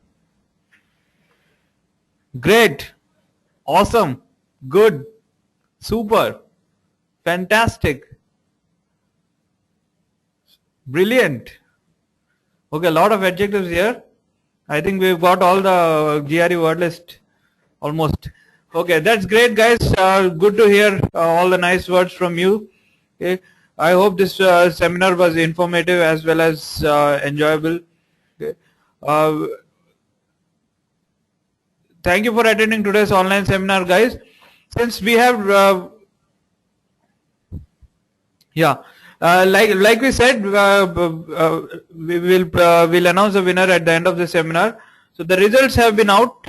Great, awesome, good, super, fantastic, brilliant. Okay, a lot of adjectives here. I think we've got all the GRE word list almost. Okay, that's great, guys. Good to hear all the nice words from you. Okay, I hope this seminar was informative as well as enjoyable. Okay. Thank you for attending today's online seminar, guys. Since we have, like we said, we'll announce the winner at the end of the seminar. So the results have been out,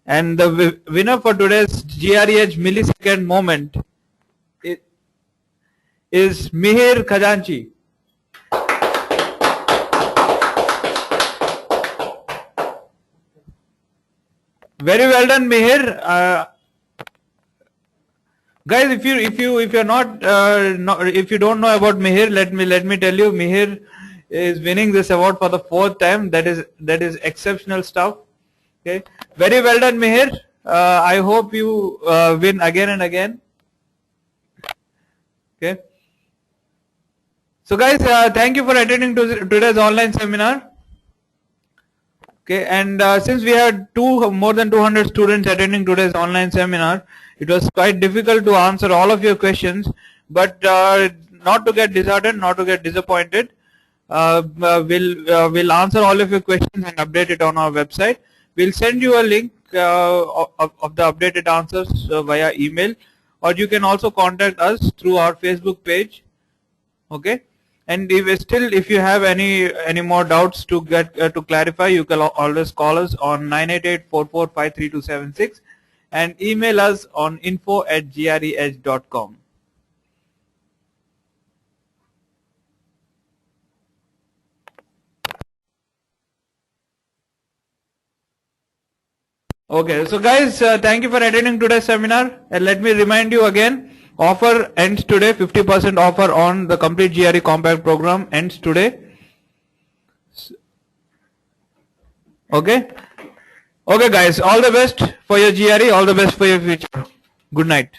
and the winner for today's GREedge millisecond moment is Mihir Khajanchi. Very well done, Mihir. Guys, if you're not if you don't know about Mihir, let me tell you, Mihir is winning this award for the 4th time. That is exceptional stuff. Okay, very well done, Mihir. I hope you win again and again. Okay. So guys, thank you for attending today's online seminar. Okay, and since we had more than 200 students attending today's online seminar, it was quite difficult to answer all of your questions. But not to get disheartened, not to get disappointed, we'll answer all of your questions and update it on our website. We'll send you a link of the updated answers via email, or you can also contact us through our Facebook page. Okay. And if you have any more doubts to get to clarify, you can always call us on 988-4453-276 and email us on info@greedge.com. Okay, so guys, thank you for attending today's seminar, and let me remind you again. Offer ends today. 50% offer on the complete GRE compact program ends today. Okay. Okay, guys. All the best for your GRE. All the best for your future. Good night.